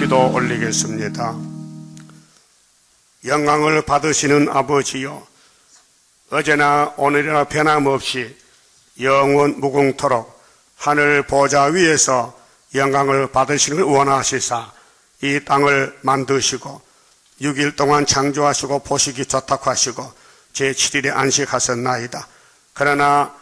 기도 올리겠습니다. 영광을 받으시는 아버지요, 어제나 오늘이나 변함없이 영원 무궁토록 하늘 보좌 위에서 영광을 받으시는 걸 원하시사 이 땅을 만드시고 6일 동안 창조하시고 보시기 좋다고 하시고 제7일에 안식하셨나이다. 그러나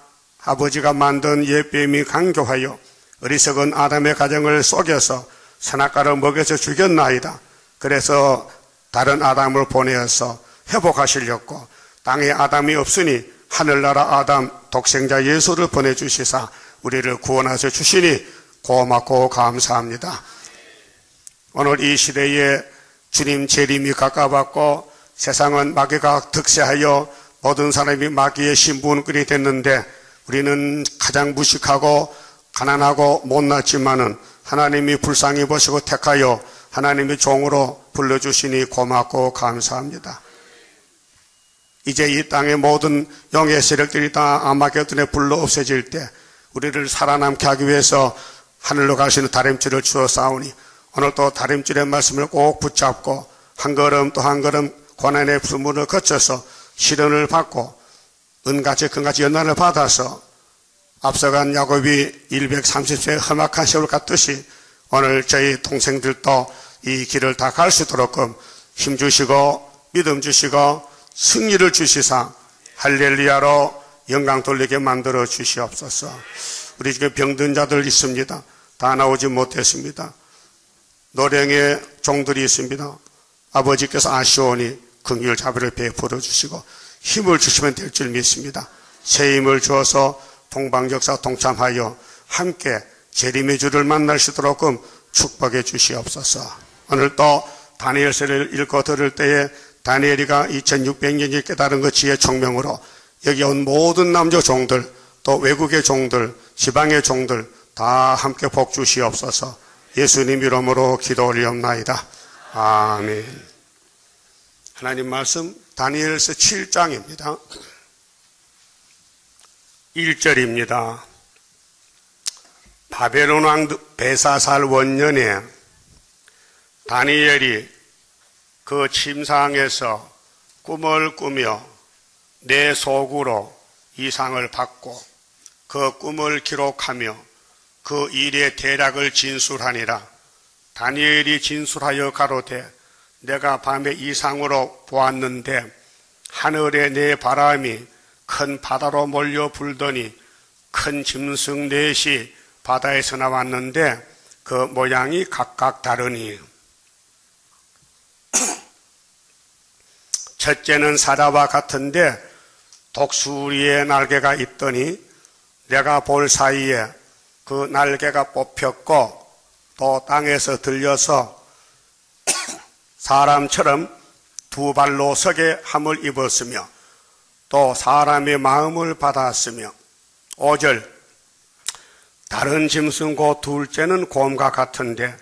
아버지가 만든 옛뱀이 강교하여 어리석은 아담의 가정을 속여서 선악과를 먹여서 죽였나이다. 그래서 다른 아담을 보내어서 회복하시려고 땅에 아담이 없으니 하늘나라 아담 독생자 예수를 보내주시사 우리를 구원하셔 주시니 고맙고 감사합니다. 오늘 이 시대에 주님 재림이 가까웠고 세상은 마귀가 득세하여 모든 사람이 마귀의 신분꾼이 됐는데 우리는 가장 무식하고 가난하고 못났지만은 하나님이 불쌍히 보시고 택하여 하나님의 종으로 불러주시니 고맙고 감사합니다. 이제 이 땅의 모든 영의 세력들이 다 아마겟돈에 불러 없어질 때 우리를 살아남게 하기 위해서 하늘로 가시는 다림줄을 주어 싸우니 오늘 또 다림줄의 말씀을 꼭 붙잡고 한 걸음 또 한 걸음 고난의 불문을 거쳐서 시련을 받고 은같이 금같이 연단을 받아서 앞서간 야곱이 130세의 험악한 세월 갔듯이 오늘 저희 동생들도 이 길을 다 갈 수 있도록 힘주시고 믿음 주시고 승리를 주시사 할렐루야로 영광 돌리게 만들어 주시옵소서. 우리 집에 병든 자들 있습니다. 다 나오지 못했습니다. 노령의 종들이 있습니다. 아버지께서 아시오니 긍휼 자비를 베풀어 주시고 힘을 주시면 될 줄 믿습니다. 새 힘을 주어서 동방역사 동참하여 함께 재림의 주를 만날 수 있도록 축복해 주시옵소서. 오늘 또 다니엘서를 읽고 들을 때에 다니엘이가 2600년이 깨달은 그 지혜 총명으로 여기 온 모든 남녀 종들 또 외국의 종들 지방의 종들 다 함께 복 주시옵소서. 예수님 이름으로 기도 올리옵나이다. 아멘. 하나님 말씀 다니엘서 7장입니다. 1절입니다. 바벨론 왕 베사살 원년에 다니엘이 그 침상에서 꿈을 꾸며 내 속으로 이상을 받고 그 꿈을 기록하며 그 일의 대략을 진술하니라. 다니엘이 진술하여 가로되 내가 밤에 이상으로 보았는데 하늘에 내 바람이 큰 바다로 몰려 불더니 큰 짐승 넷이 바다에서 나왔는데 그 모양이 각각 다르니 첫째는 사자와 같은데 독수리의 날개가 있더니 내가 볼 사이에 그 날개가 뽑혔고 또 땅에서 들려서 사람처럼 두 발로 서게 함을 입었으며 또 사람의 마음을 받았으며 5절 다른 짐승 곧 둘째는 곰과 같은데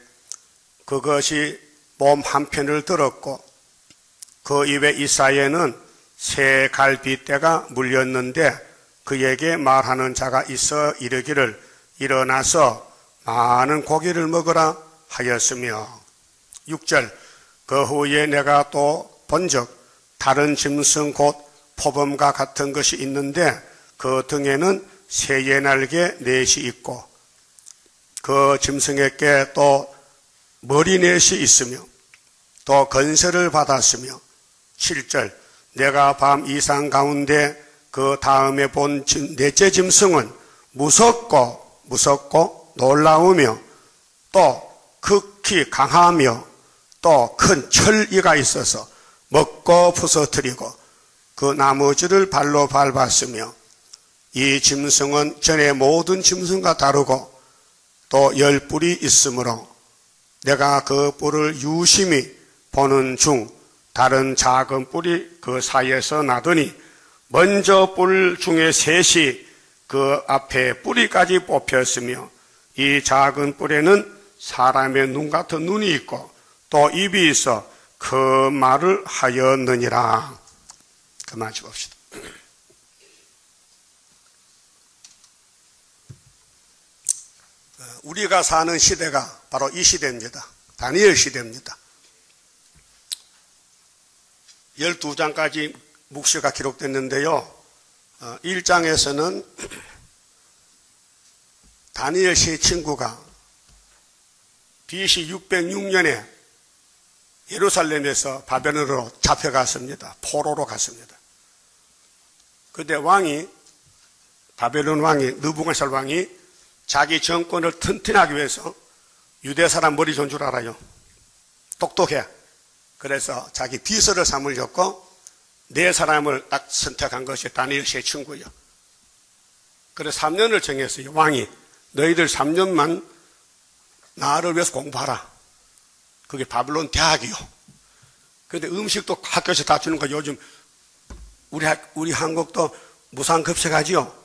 그것이 몸 한편을 들었고 그 입에 이사에는 새 갈빗대가 물렸는데 그에게 말하는 자가 있어 이르기를 일어나서 많은 고기를 먹으라 하였으며 6절 그 후에 내가 또 본즉 다른 짐승 곧 표범과 같은 것이 있는데 그 등에는 새의 날개 넷이 있고 그 짐승에게 또 머리 넷이 있으며 또 건설을 받았으며 7절 내가 밤 이상 가운데 그 다음에 본 넷째 짐승은 무섭고 놀라우며 또 극히 강하며 또 큰 철이가 있어서 먹고 부서뜨리고 그 나머지를 발로 밟았으며 이 짐승은 전에 모든 짐승과 다르고 또 10뿔이 있으므로 내가 그 뿔을 유심히 보는 중 다른 작은 뿔이 그 사이에서 나더니 먼저 뿔 중에 셋이 그 앞에 뿌리까지 뽑혔으며 이 작은 뿔에는 사람의 눈 같은 눈이 있고 또 입이 있어 그 말을 하였느니라. 그만 줍시다. 우리가 사는 시대가 바로 이 시대입니다. 다니엘 시대입니다. 12장까지 묵시가 기록됐는데요. 1장에서는 다니엘 세 친구가 BC 606년에 예루살렘에서 바벨론으로 잡혀갔습니다. 포로로 갔습니다. 그때 바벨론 왕이 느부갓네살 왕이 자기 정권을 튼튼하기 위해서 유대 사람 머리 좋은 줄 알아요. 똑똑해. 그래서 자기 비서를 삼으려고 4사람을 딱 선택한 것이 다니엘 세 친구예요. 그래서 3년을 정했어요. 왕이 너희들 3년만 나를 위해서 공부하라. 그게 바벨론 대학이요. 그런데 음식도 학교에서 다 주는 거 요즘 우리 한국도 무상급식하지요.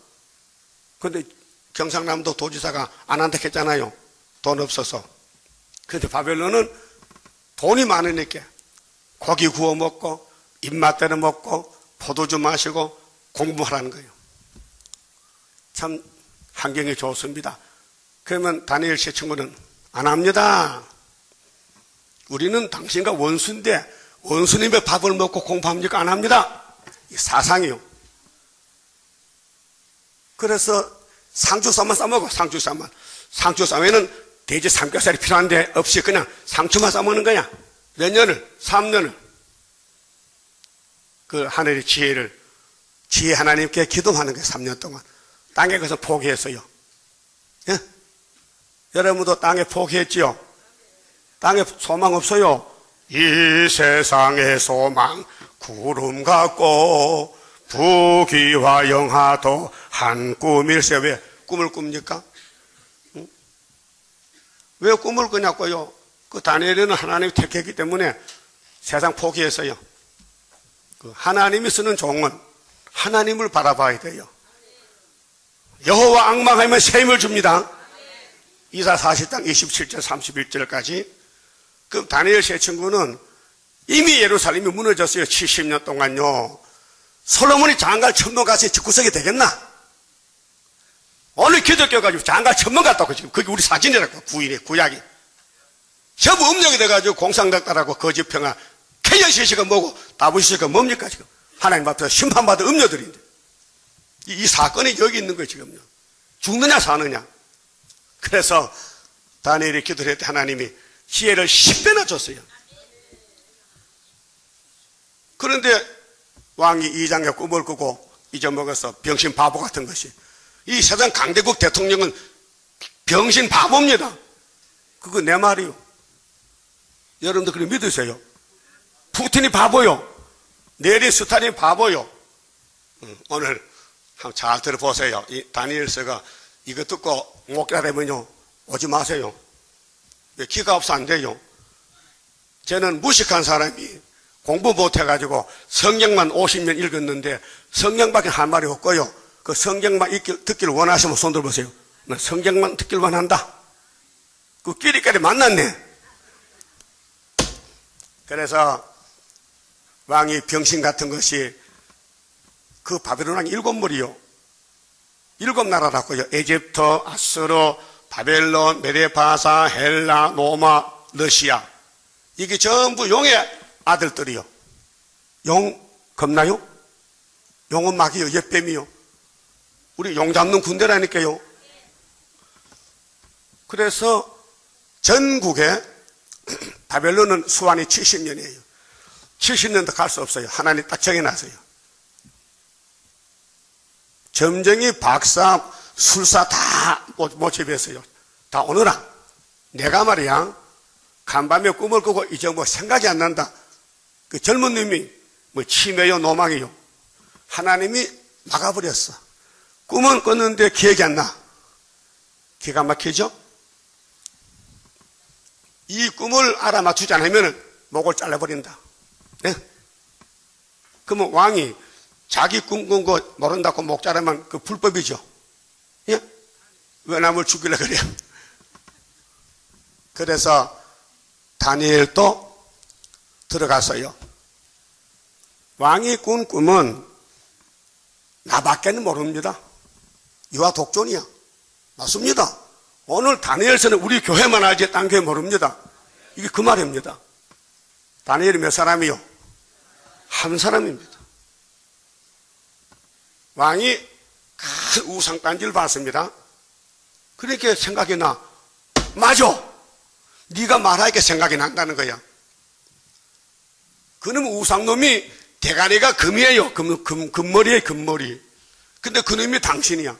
그런데 경상남도 도지사가 안 한다 했잖아요. 돈 없어서. 그런데 바벨론은 돈이 많으니까 고기 구워 먹고 입맛대로 먹고 포도주 마시고 공부하라는 거예요. 참 환경이 좋습니다. 그러면 다니엘 세 친구는 안 합니다. 우리는 당신과 원수인데 원수님의 밥을 먹고 공부합니까? 안 합니다. 이 사상이요. 그래서 상추쌈만 싸먹어. 상추쌈에는 돼지 삼겹살이 필요한데 없이 그냥 상추만 싸먹는 거냐. 몇 년을? 3년을. 그 하늘의 지혜 하나님께 기도하는 거예요. 3년 동안. 땅에 가서 포기했어요. 예? 여러분도 땅에 포기했지요? 땅에 소망 없어요. 이 세상의 소망 구름 같고 부귀와 영화도 한 꿈일세. 왜 꿈을 꿉니까? 응? 왜 꿈을 꾸냐고요? 그 다니엘은 하나님이 택했기 때문에 세상 포기했어요. 그 하나님이 쓰는 종은 하나님을 바라봐야 돼요. 여호와 앙망하면 새 힘을 줍니다. 이사 40장 27절 31절까지. 그럼 다니엘 세 친구는 이미 예루살렘이 무너졌어요. 70년 동안요. 솔로몬이 장갈 천문 가서 집구석이 되겠나? 오늘 기독교가지고 장갈 천문 갔다고 지금. 그게 우리 사진이라고. 구약이. 전부 음력이 돼가지고 공상됐다라고 거짓평화. 케이시가 뭐고 다부시가 뭡니까 지금. 하나님 앞에서 심판받은 음료들인데. 이 사건이 여기 있는 거예요 지금요. 죽느냐 사느냐. 그래서 다니엘이 기도를 했더니 하나님이 지혜를 10배나 줬어요. 그런데 왕이 2장에 꿈을 꾸고 잊어먹어서 병신 바보 같은 것이. 이 세상 강대국 대통령은 병신 바보입니다. 그거 내 말이요. 여러분들 그래 믿으세요. 푸틴이 바보요. 네리 스탈린이 바보요. 오늘 한번 잘 들어보세요. 이 다니엘서가 이거 듣고 목자되면요 오지 마세요. 기가 없어 안 돼요. 저는 무식한 사람이 공부 못해가지고 성경만 50년 읽었는데 성경밖에 할 말이 없고요. 그 성경만 듣기를 원하시면 손 들어보세요. 나 성경만 듣기를 원한다. 그 끼리끼리 만났네. 그래서 왕이 병신 같은 것이 그 바벨론 왕이 7무리요. 7나라라고요. 에집트, 아수르, 바벨론, 메데바사, 헬라, 로마, 러시아. 이게 전부 용의 아들들이요. 용 겁나요? 용은 막이요. 옛뱀이요. 우리 용 잡는 군대라니까요. 그래서 전국에 바벨론은 수완이 70년이에요. 70년도 갈 수 없어요. 하나님 딱 정해놨어요. 점쟁이, 박사, 술사 다 모집했어요. 다 오너라. 내가 말이야 간밤에 꿈을 꾸고 이제 뭐 생각이 안 난다. 그 젊은 놈이 뭐 치매요 노망이요. 하나님이 막아버렸어. 꿈은 꿨는데 기억이 안 나. 기가 막히죠? 이 꿈을 알아맞추지 않으면 목을 잘라버린다. 네? 그러면 왕이 자기 꿈꾼 거 모른다고 목 자르면 그 불법이죠. 예? 왜 남을 죽이려 그래요? 그래서 다니엘도 들어갔어요. 왕이 꾼 꿈은 나밖에는 모릅니다. 유아 독존이야. 맞습니다. 오늘 다니엘서는 우리 교회만 알지 딴 교회 모릅니다. 이게 그 말입니다. 다니엘이 몇 사람이요? 한 사람입니다. 왕이 큰 우상단지를 봤습니다. 그렇게 생각이 나. 맞아. 네가 말하니까 생각이 난다는 거야. 그놈 우상놈이 대가리가 금이에요. 금머리에 금머리. 근데 그놈이 당신이야.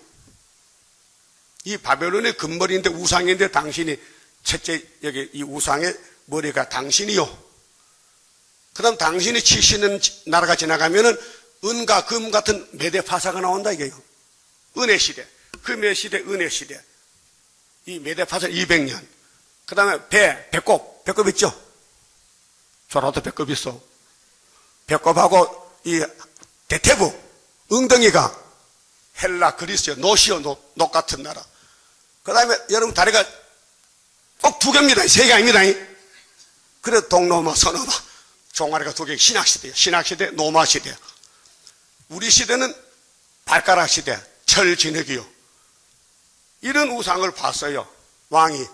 이 바벨론의 금머리인데 우상인데 당신이 첫째 여기 이 우상의 머리가 당신이요. 그 다음 당신이 치시는 나라가 지나가면은 은과 금 같은 메데파사가 나온다 이게요. 은혜 시대, 금의 시대, 은혜 시대. 이 메데파사 200년. 그 다음에 배꼽 있죠? 저라도 배꼽 있어. 배꼽하고 이 대퇴부, 엉덩이가 헬라, 그리스요, 노시오, 녹 같은 나라. 그 다음에 여러분 다리가 꼭 2개입니다. 3개 아닙니다. 그래 동로마, 서노마, 종아리가 2개. 신학시대예요. 신학시대, 노마시대. 우리 시대는 발가락 시대, 철진흙이요. 이런 우상을 봤어요. 왕이.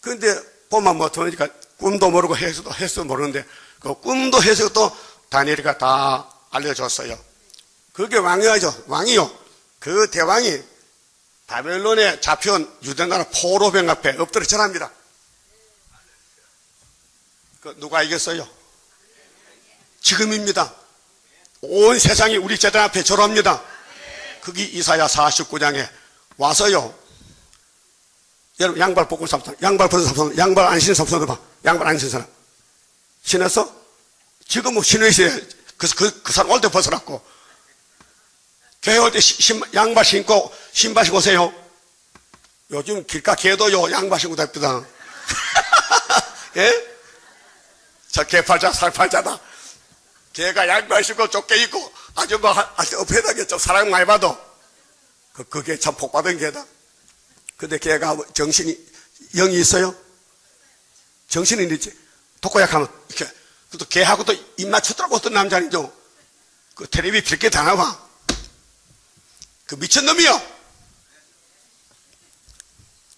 그런데 보면 못하니까 꿈도 모르고 해서도 모르는데 그 꿈도 해서도 다니엘이가 다 알려줬어요. 그게 왕이죠. 왕이요. 그 대왕이 바벨론에 잡혀온 유대나라 포로병 앞에 엎드려 절합니다. 그 누가 이겼어요? 지금입니다. 온 세상이 우리 제단 앞에 절합니다. 그게 이사야 49장에 와서요. 여러분 양발 벗고 삼손, 양발 벗은 삼손, 양발 안 신은 삼손 봐. 양발 안 신은 사람 신었어? 지금 뭐 신으세요. 그 사람 올 때 벗어났고 교회 올 때 양발 신고 신발 신고 오세요. 요즘 길가 개도요 양발 신고 다닙니다. 예? 저 개팔자 살팔자다. 개가 양발 신고 좁게 입고 아줌마 엎해다게 좀 사랑 많이 받아. 그게 참 복받은 개다. 근데 걔가 정신이 영이 있어요? 정신이 있지. 독고약하면 이렇게 또 걔하고 또 입 맞추더라고. 어떤 남자니죠. 그 텔레비 빌게 다 나와. 그 미친놈이요.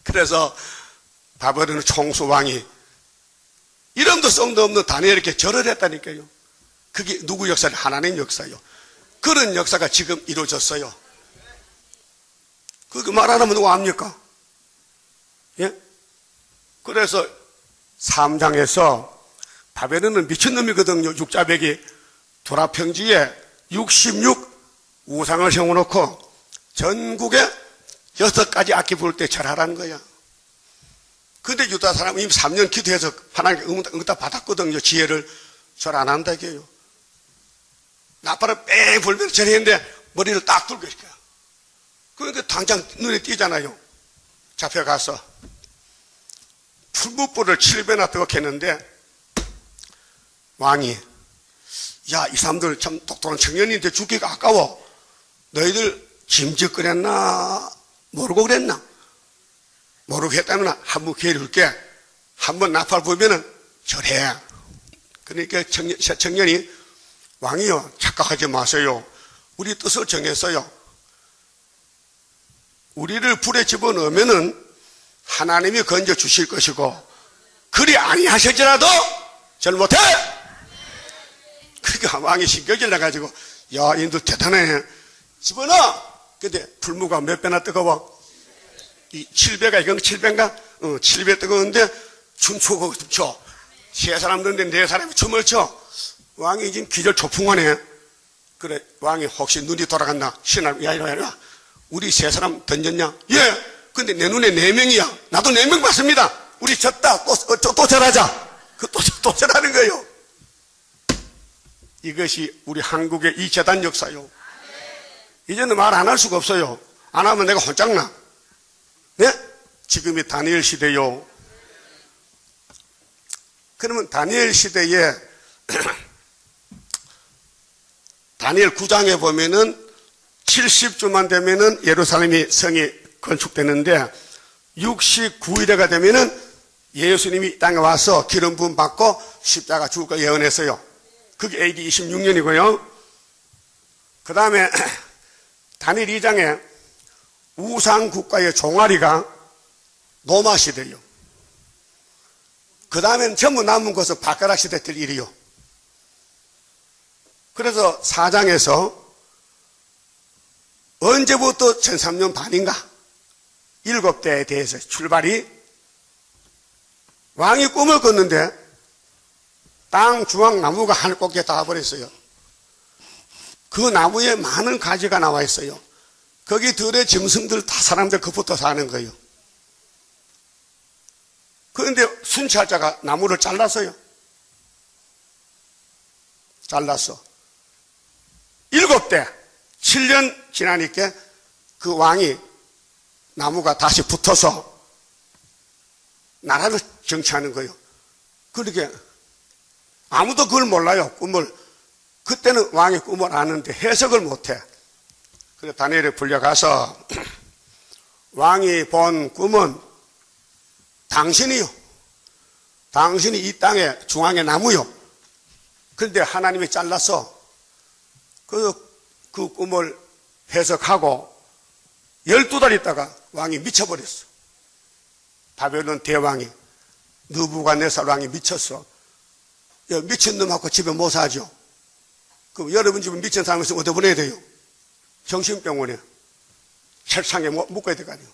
그래서 바벨론 총수왕이 이름도 성도 없는 다니엘에게 절을 했다니까요. 그게 누구 역사는 하나님 역사요. 그런 역사가 지금 이루어졌어요. 그거 말 안 하면 누가 압니까? 예? 그래서 3장에서 바벨론은 미친놈이거든요. 육자백이 도라평지에 66 우상을 세워놓고 전국에 6가지 악기 부를 때 절하라는 거야. 근데 유다 사람은 이미 3년 기도해서 하나님께 응답 받았거든요. 지혜를 절 안 한다 이게요. 나팔을 뺑 불면서 절했는데 머리를 딱 들고 있을 거야. 그러니까 당장 눈에 띄잖아요. 잡혀가서 풀무불을 7배나 뜨겁게 했는데 왕이 야, 이 사람들 참 똑똑한 청년인데 죽기가 아까워. 너희들 짐짓거렸나 모르고 그랬나? 모르고 했다면 한번 기회를 줄게. 한번 나팔 부으면은 절해. 그러니까 청년이 왕이요, 착각하지 마세요. 우리 뜻을 정했어요. 우리를 불에 집어넣으면은 하나님이 건져 주실 것이고, 그리 아니하실지라도 절 못해. 그러니까 왕이 신경질 나가지고, 야, 인도 대단해. 집어넣어. 근데 풀무가 몇 배나 뜨거워? 이 7배가 이건 7배인가? 7배 뜨거운데 춤추고 춤춰. 세 사람 듣는데 네 사람이 춤을 춰. 왕이 지금 기절 초풍하네. 그래, 왕이 혹시 눈이 돌아갔나? 신할, 야, 이리 와. 우리 세 사람 던졌냐? 예. 근데 내 눈에 4명이야. 나도 4명 봤습니다. 우리 졌다. 또 절하자. 또 절하는 거예요. 이것이 우리 한국의 이 재단 역사요. 이제는 말 안 할 수가 없어요. 안 하면 내가 혼짝나. 네? 지금이 다니엘 시대요. 그러면 다니엘 시대에 다니엘 9장에 보면은 70주만 되면은 예루살렘이 성이 건축되는데 69일에가 되면은 예수님이 땅에 와서 기름 부음 받고 십자가 죽을 거 예언했어요. 그게 AD 26년이고요. 그 다음에 다니엘 2장에 우상 국가의 종아리가 로마 시대요. 그 다음에는 전부 남은 것은 발가락 시대 될 일이요. 그래서 4장에서 언제부터 1300년 반인가 7대에 대해서 출발이 왕이 꿈을 꿨는데 땅 중앙 나무가 하늘 꼭지에 닿아버렸어요. 그 나무에 많은 가지가 나와 있어요. 거기 들의 짐승들 다 사람들 그부터 사는 거예요. 그런데 순찰자가 나무를 잘랐어요. 잘랐어. 7대 7년 지나니까 그 왕이 나무가 다시 붙어서 나라를 정치하는 거예요. 그렇게 아무도 그걸 몰라요. 꿈을. 그때는 왕이 꿈을 아는데 해석을 못해. 그래서 다니엘이 불려가서 왕이 본 꿈은 당신이요. 당신이 이 땅의 중앙의 나무요. 그런데 하나님이 잘라서 그 꿈을 해석하고 12달 있다가 왕이 미쳐버렸어. 바벨론 대왕이 느부갓네살 왕이 미쳤어. 미친 놈하고 집에 못 사죠. 그럼 여러분 집에 미친 사람 있으면 어디 보내야 돼요? 정신병원에 책상에 묶어야 되거든요.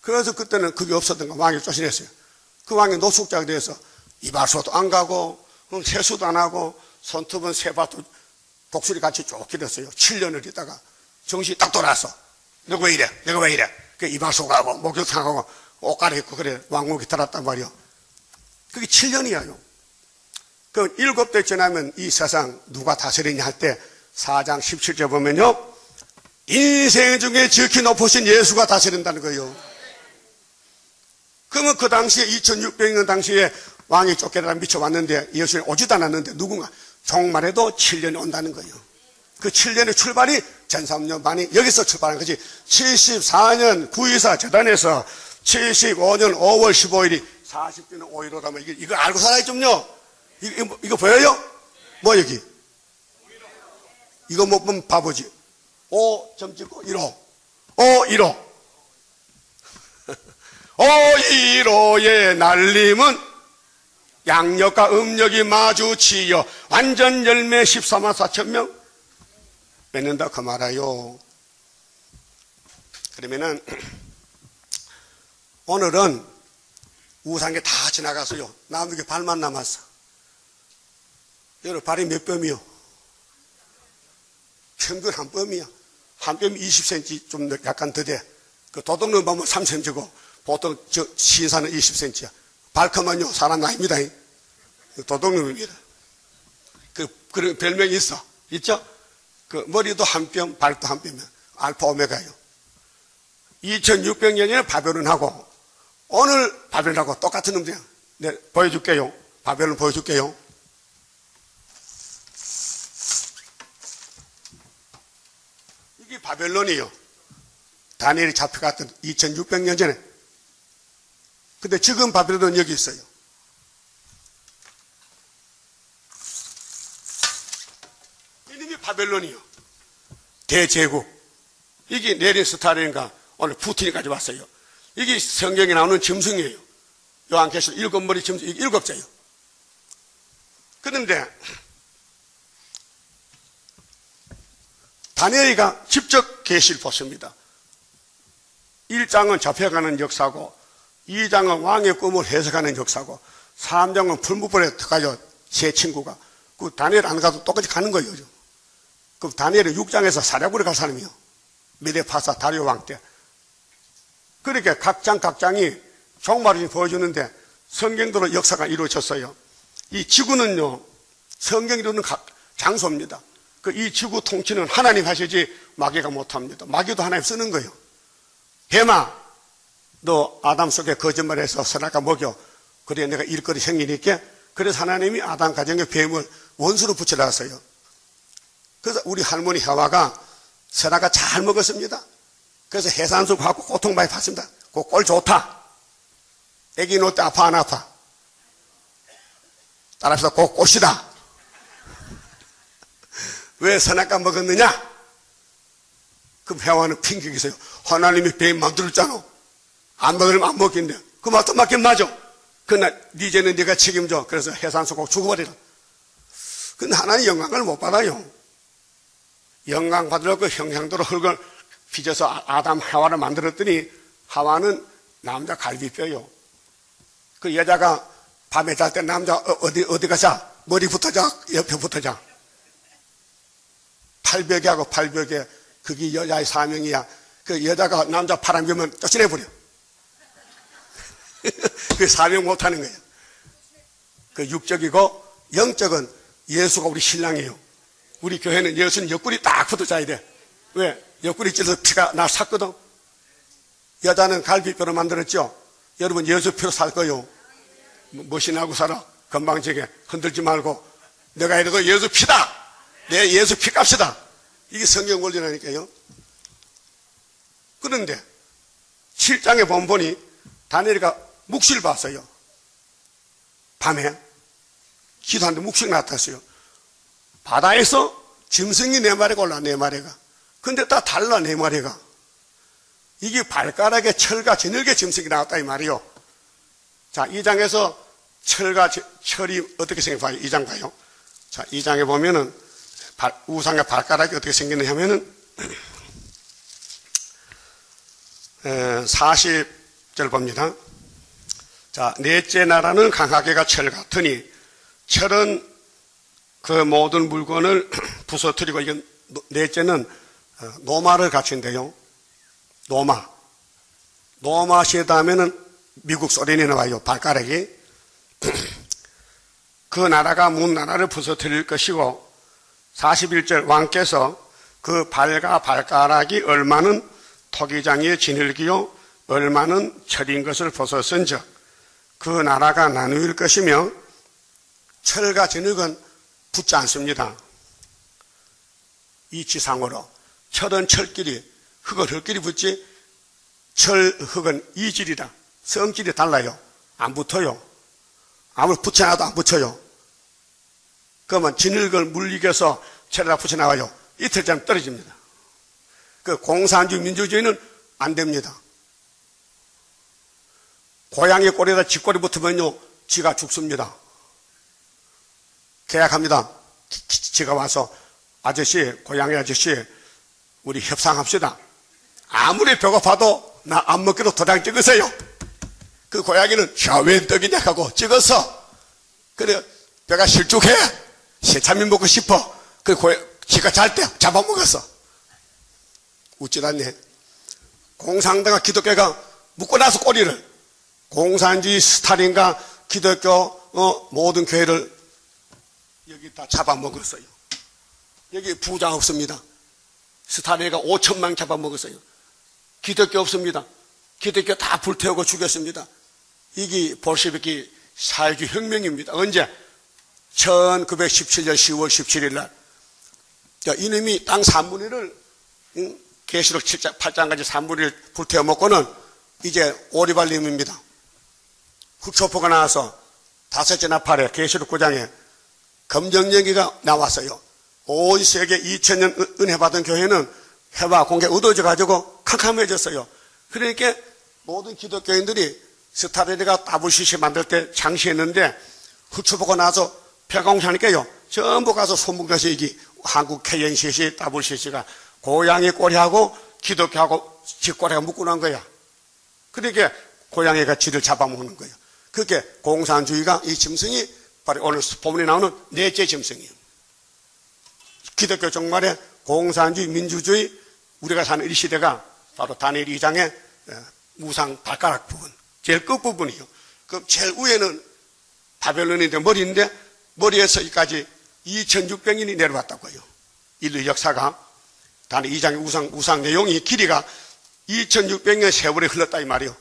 그래서 그때는 그게 없었던 거 왕이 쫓아냈어요. 그 왕이 노숙자가 돼서 이발소도 안 가고 세수도 안 하고 손톱은 세바도 독수리 같이 쭉 길었어요. 7년을 있다가 정신이 딱 돌아왔어. 내가 왜 이래? 내가 왜 이래? 그 이발소 가고 목욕탕 가고 옷 갈아입고 그래 왕국이 들었단 말이요. 그게 7년이야요. 그 7대 지나면 이 세상 누가 다스리냐 할 때 4장 17절 보면요. 인생 중에 지극히 높으신 예수가 다스린다는 거예요. 그러면 그 당시에 2600년 당시에 왕이 쫓겨나다 미쳐왔는데 예수님 오지도 않았는데 누군가 종말에도 7년이 온다는 거예요. 그 7년의 출발이 1300년 반이 여기서 출발한 거지. 74년 924 재단에서 75년 5월 15일이 40주년 5.15라면 이거 알고 살아야 좀요. 이거 보여요? 뭐 여기? 이거 못 보면 바보지. 5점 찍고 15. 5.15. 5.15의 날림은 양력과 음력이 마주치여 완전 열매 14만 4천 명 맺는다 그 말아요. 그러면은 오늘은 우상에 다 지나가서요. 남은 게 발만 남았어. 여러분 발이 몇 뼘이요? 평균 한 뼘이야. 한 뼘이 20cm 좀 약간 더 돼. 그 도둑놈 보면 3cm고 보통 신사는 20cm야. 발크면요 사람 아닙니다. 도둑놈입니다. 그런 별명이 있어. 있죠? 그 머리도 한 뼘, 발도 한 뼘이면 알파 오메가예요. 2600년에 바벨론하고 오늘 바벨론하고 똑같은 놈들이야. 네, 보여줄게요. 바벨론 보여줄게요. 이게 바벨론이에요. 다니엘이 잡혀갔던 2600년 전에. 근데 지금 바벨론은 여기 있어요. 이름이 바벨론이요. 대제국. 이게 네린 스타린가 오늘 푸틴이 가져왔어요. 이게 성경에 나오는 짐승이에요. 요한계시록 7머리 짐승, 이게 7자예요. 그런데 다니엘이가 직접 계시를 봤습니다. 1장은 잡혀가는 역사고 2장은 왕의 꿈을 해석하는 역사고 3장은 풀무불에 가요. 제 친구가. 그 다니엘 안 가도 똑같이 가는 거예요. 그럼 다니엘이 6장에서 사략으로 갈 사람이요. 메데파사 다리오 왕 때. 그렇게 각장이 종말을 보여주는데 성경대로 역사가 이루어졌어요. 이 지구는요, 성경이 이루는 장소입니다. 이 지구 통치는 하나님 하시지 마귀가 못합니다. 마귀도 하나님 쓰는 거예요. 뱀아, 너 아담 속에 거짓말해서 선악과 먹여. 그래 내가 일거리 생기니까. 그래서 하나님이 아담 가정에 뱀을 원수로 붙여놨어요. 그래서 우리 할머니 하와가 선악과 잘 먹었습니다. 그래서 해산수 갖고 고통 많이 받습니다. 그 꼴 좋다. 애기 놓을 때 아파 안 아파? 따라서 그 꽃이다. 왜 선악과 먹었느냐? 그럼 해와는 핑계가 있어요. 하나님이 뱀 만들었잖아. 안 먹으면 안 먹겠는데. 그 맛도 맞긴 맞아. 그러나 네 죄는 네가 책임져. 그래서 해산소 꼭 죽어버리라. 근데 하나님 영광을 못 받아요. 영광 받으려고 그 형상대로 흙을 빚어서 아담 하와를 만들었더니 하와는 남자 갈비뼈요. 그 여자가 밤에 잘 때 남자 어디 가자? 머리부터 자? 옆에부터 자? 팔벽에 하고 팔벽에. 그게 여자의 사명이야. 그 여자가 남자 바람기면 쫓아내버려. 그 사명 못하는 거예요. 그 육적이고 영적은 예수가 우리 신랑이에요. 우리 교회는 예수는 옆구리 딱 붙어 자야 돼. 왜? 옆구리 찔러서 피가 나 샀거든. 여자는 갈비뼈로 만들었죠. 여러분 예수 피로 살 거요. 멋이나고 살아. 건방지게 흔들지 말고 내가 이래도 예수 피다. 내 예수 피값이다. 이게 성경 원리라니까요. 그런데 7장에 보니 다니엘이가 묵시를 봤어요. 밤에 기도하는데 묵시가 나타났어요. 바다에서 짐승이 4마리가 올라. 4마리가. 근데 다 달라. 4마리가. 이게 발가락에 철과 진흙의 짐승이 나왔다 이 말이요. 자, 2장에서 철이 어떻게 생겨봐요? 2장 봐요. 자, 2장에 보면은 우상의 발가락이 어떻게 생기느냐 하면은 40절 봅니다. 자, 넷째 나라는 강하게가 철 같으니 철은 그 모든 물건을 부서뜨리고, 이건 넷째는 노마를 갖춘대요. 노마시에다 하면은 미국 소련이 나와요. 발가락이. 그 나라가 문 나라를 부서뜨릴 것이고, 41절 왕께서 그 발과 발가락이 얼마는 토기장이의 진흙이요 얼마는 철인 것을 벗었은즉 그 나라가 나누일 것이며, 철과 진흙은 붙지 않습니다. 이치상으로 철은 철끼리, 흙은 흙끼리 붙지 철, 흙은 이질이라 성질이 달라요. 안 붙어요. 아무리 붙여놔도 안 붙여요. 그러면 진흙을 물리겨서 철에다 붙여나와요. 이틀 전에 떨어집니다. 그 공산주의 민주주의는 안 됩니다. 고양이 꼬리에다 쥐꼬리 붙으면요 쥐가 죽습니다. 계약합니다. 쥐가 와서 아저씨, 고양이 아저씨, 우리 협상합시다. 아무리 배고파도 나 안 먹기로 도장 찍으세요. 그 고양이는 왜 떡이냐 하고 찍어서, 그래 배가 실족해. 세참이 먹고 싶어. 그 쥐가 잘 때 잡아먹었어. 웃질 않네. 공산당과 기독교가 묶고 나서 꼬리를, 공산주의 스탈린과 기독교 모든 교회를 여기 다 잡아먹었어요. 여기 부자 없습니다. 스탈린가 5천만 잡아먹었어요. 기독교 없습니다. 기독교 다 불태우고 죽였습니다. 이게 볼셰비키 사회주의 혁명입니다. 언제? 1917년 10월 17일 날 이놈이 땅 3분의 1을 계시록 7장, 8장까지 3분의 1 불태워 먹고는 이제 오리발림입니다. 흑초포가 나와서 5째 나팔에 계시록 9장에 검정연기가 나왔어요. 온 세계 2000년 은혜 받은 교회는 해와 공개 얻어져 가지고 캄캄해졌어요. 그러니까 모든 기독교인들이 스타레리가 WCC 만들 때 장시했는데 흑초포가 나와서 폐공사니까요 전부 가서 소문가서 이게 한국 KNCC, WCC가 고양이 꼬리하고 기독교하고 쥐꼬리가 묶고 난 거야. 그러니까 고양이가 쥐를 잡아먹는 거예요. 그렇게 공산주의가, 이 짐승이 바로 오늘 본문에 나오는 넷째 짐승이에요. 기독교 종말에 공산주의, 민주주의, 우리가 사는 이 시대가 바로 다니엘 2장의 우상 발가락 부분, 제일 끝부분이요. 그 제일 위에는 바벨론인데 머리인데 머리에서 여기까지 2600년이 내려왔다고요. 인류 역사가. 다니엘 2장의 우상 내용이 길이가 2600년 세월이 흘렀다 이 말이요.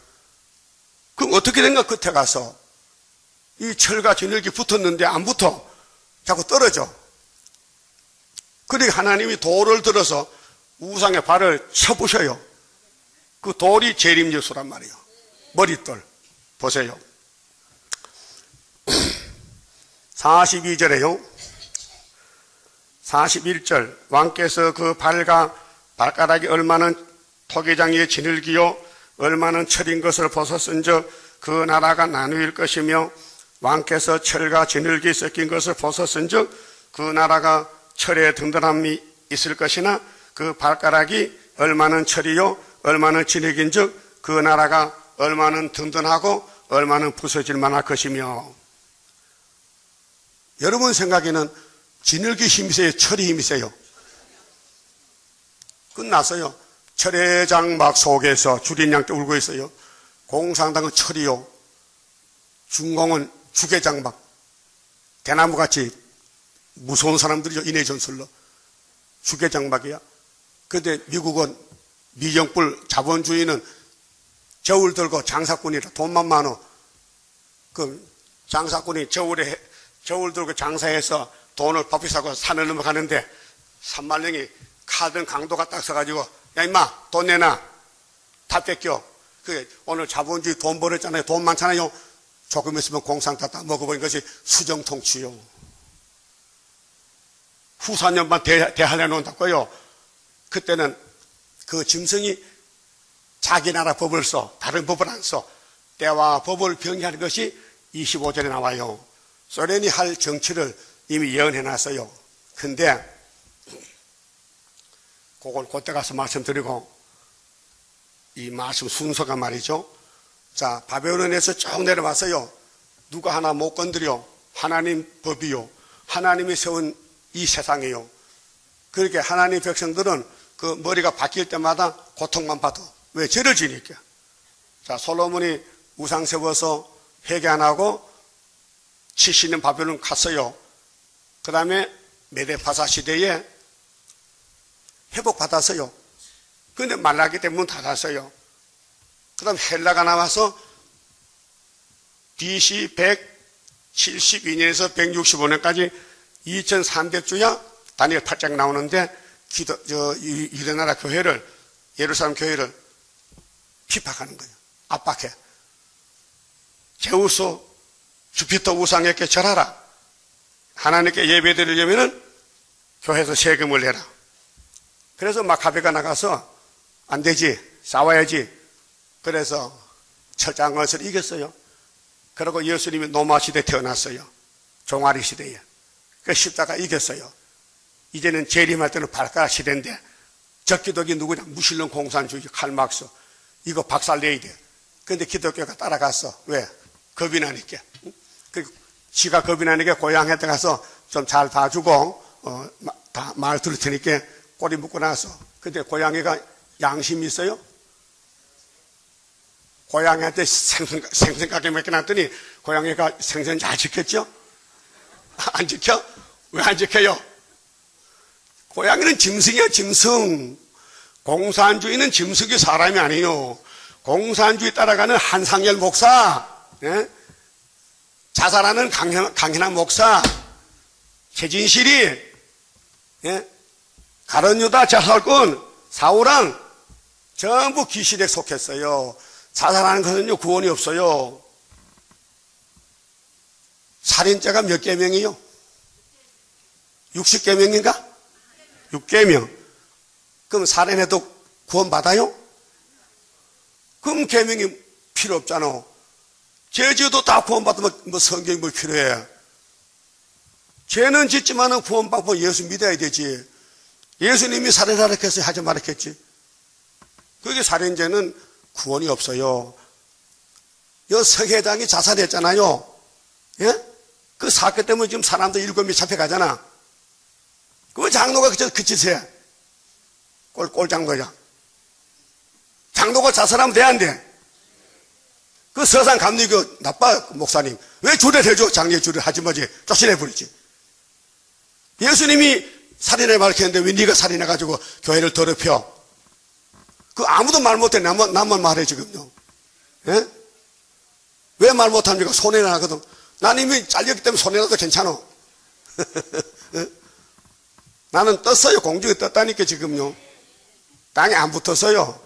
그럼 어떻게 된가? 끝에 가서 이 철과 진흙이 붙었는데 안 붙어. 자꾸 떨어져. 그러니까 하나님이 돌을 들어서 우상의 발을 쳐부셔요. 그 돌이 재림예수란 말이에요. 머릿돌. 보세요. 42절에요. 41절 왕께서 그 발과 발가락이 얼마는 토기장이의 진흙이요 얼마는 철인 것을 벗었은즉 그 나라가 나누일 것이며 왕께서 철과 진흙이 섞인 것을 벗었은즉 그 나라가 철에 든든함이 있을 것이나 그 발가락이 얼마는 철이요 얼마는 진흙인즉 그 나라가 얼마는 든든하고 얼마는 부서질 만할 것이며. 여러분 생각에는 진흙이 힘이 세요? 철이 힘이 세요? 끝났어요. 철의 장막 속에서 주린 양떼 울고 있어요. 공산당은 철이요, 중공은 죽의 장막, 대나무같이 무서운 사람들이죠. 인해 전술로 죽의 장막이야. 그런데 미국은 미정불 자본주의는 저울 들고 장사꾼이라 돈만 많어. 그 장사꾼이 저울 들고 장사해서 돈을 바삐 사고 산을 넘어가는데 산말령이 카든 강도가 딱 서가지고 야 임마 돈 내놔 다 뺏겨. 그게 오늘 자본주의 돈 벌었잖아요. 돈 많잖아요. 조금 있으면 공상 다 먹어버린 것이 수정통치요. 후사년만 대하려 놓는다고요. 그때는 그 짐승이 자기 나라 법을 써, 다른 법을 안 써. 때와 법을 병행하는 것이 25절에 나와요. 소련이 할 정치를 이미 예언해놨어요. 근데 그걸 그때 가서 말씀드리고, 이 말씀 순서가 말이죠. 자, 바벨론에서 쭉 내려왔어요. 누가 하나 못 건드려. 하나님 법이요, 하나님이 세운 이 세상이요. 그렇게 하나님 백성들은 그 머리가 바뀔 때마다 고통만 받아. 왜? 죄를 지니까. 자, 솔로몬이 우상 세워서 회개 안 하고 70년 바벨론 갔어요. 그 다음에 메데파사 시대에 회복받았어요. 그런데 말라기 때문에 문 닫았어요. 그 다음 헬라가 나와서 BC 172년에서 165년까지 2300주야 다니엘 8장 나오는데 유대나라 교회를, 예루살렘 교회를 핍박하는 거예요. 압박해. 제우스, 주피터 우상에게 절하라. 하나님께 예배드리려면은 교회에서 세금을 내라. 그래서 마카베가 나가서 안 되지, 싸워야지. 그래서 철장 것을 이겼어요. 그리고 예수님이 노마 시대에 태어났어요. 종아리 시대에. 그 십자가 이겼어요. 이제는 재림할 때는 발가락 시대인데, 적기독이 누구냐? 무신론 공산주의 칼막스. 이거 박살내야 돼. 근데 기독교가 따라갔어. 왜? 겁이 나니까. 그리고 지가 겁이 나니까 고향에 가서 좀 잘 봐주고, 다 말 들을 테니까 꼬리 묶고 나서. 근데 고양이가 양심이 있어요? 고양이한테 생선가게 맡겨놨더니 고양이가 생선 잘 지켰죠? 안 지켜? 왜 안 지켜요? 고양이는 짐승이야, 짐승. 공산주의는 짐승이 사람이 아니에요. 공산주의 따라가는 한상열 목사, 예? 자살하는 강현한 목사, 최진실이, 예? 가룟유다 자살꾼 사울왕 전부 귀신에 속했어요. 자살하는 것은요 구원이 없어요. 살인죄가 몇 계명이요? 60계명인가? 6계명. 그럼 살인해도 구원 받아요? 그럼 계명이 필요 없잖아. 죄지어도 다 구원 받으면 뭐 성경이 뭐 필요해? 죄는 짓지만은 구원 받고 예수 믿어야 되지. 예수님이 살인하라 했어요? 하지 말라 했지? 그게 살인죄는 구원이 없어요. 여 서회장이 자살했잖아요. 예? 그 사건 때문에 지금 사람들 7명이 잡혀가잖아. 그 장로가 그 짓을 해. 꼴장로야. 장로가 자살하면 돼, 안 돼? 그 서산 감독이 나빠, 목사님. 왜 주례를 해줘? 장례 주례를 하지 마지. 쫓아내버리지. 예수님이 살인을 말했는데 왜 네가 살인해가지고 교회를 더럽혀? 그 아무도 말 못해. 나만 말해, 지금요. 예? 왜 말 못합니까? 손해나 하거든. 난 이미 잘렸기 때문에 손해나도 괜찮아. 예? 나는 떴어요. 공중에 떴다니까, 지금요. 땅에 안 붙었어요.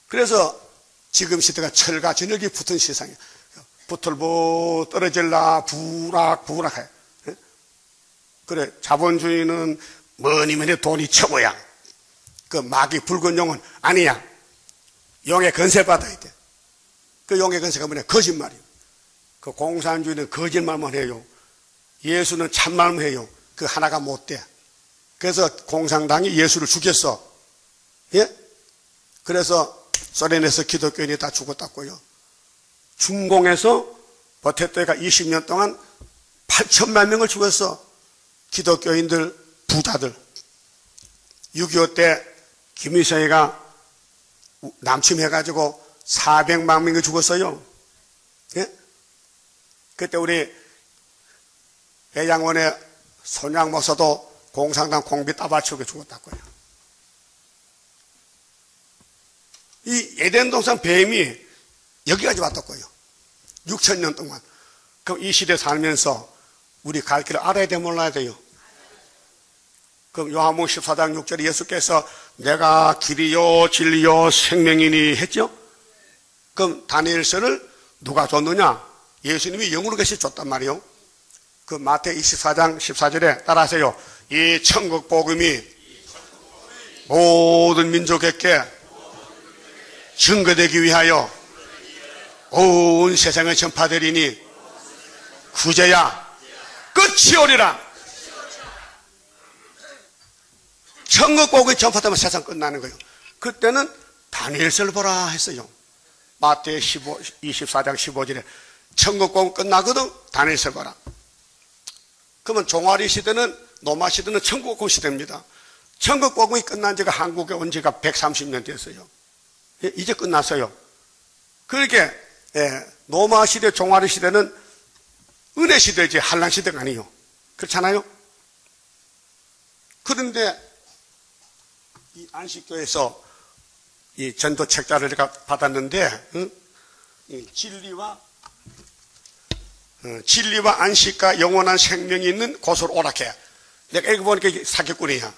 그래서 지금 시대가 철과 진흙이 붙은 세상이에요. 붙을보 떨어질라 부락부락해. 그래, 자본주의는 뭐니 뭐니 돈이 최고야. 그 마귀 붉은 용은 아니야. 용의 건세를 받아야 돼. 그 용의 건세가 뭐냐? 거짓말이에요. 그 공산주의는 거짓말만 해요. 예수는 참말만 해요. 그 하나가 못 돼. 그래서 공산당이 예수를 죽였어. 예? 그래서 소련에서 기독교인이 다 죽었다고요. 중공에서 버텼다가 20년 동안 8천만 명을 죽였어. 기독교인들, 부자들. 6.25 때 김일성이가 남침해가지고 400만 명이 죽었어요. 예? 그때 우리 해양원의 손양 목사도 공산당 공비 따발치고 죽었다고요. 이 에덴 동산 뱀이 여기까지 왔다고요. 6,000년 동안. 그럼 이 시대 살면서 우리 갈 길을 알아야 돼, 몰라야 돼요? 그럼 요한복음 14장 6절에 예수께서 내가 길이요 진리요 생명이니 했죠? 그럼 다니엘서를 누가 줬느냐? 예수님이 영으로 계시 줬단 말이에요. 그 마태 24장 14절에 따라하세요. 이 천국 복음이 모든 민족에게 증거되기 위하여 온 세상에 전파되리니 그제야 끝이 오리라. 천국 복음이 전파되면 세상 끝나는 거예요. 그때는 다니엘서를 보라 했어요. 마태 24장 15절에 천국 복음 끝나거든 다니엘서를 보라. 그러면 종아리 시대는 노마 시대는 천국 복음 시대입니다. 천국 복음이 끝난 지가 한국에 온 지가 130년 됐어요. 이제 끝났어요. 그렇게 노마 시대, 종아리 시대는 은혜 시대지 한란 시대가 아니에요. 그렇잖아요. 그런데 이 안식교에서 이 전도 책자를 제가 받았는데 이 진리와 안식과 영원한 생명이 있는 곳으로 오락해. 내가 읽어보니까 이게 사기꾼이야.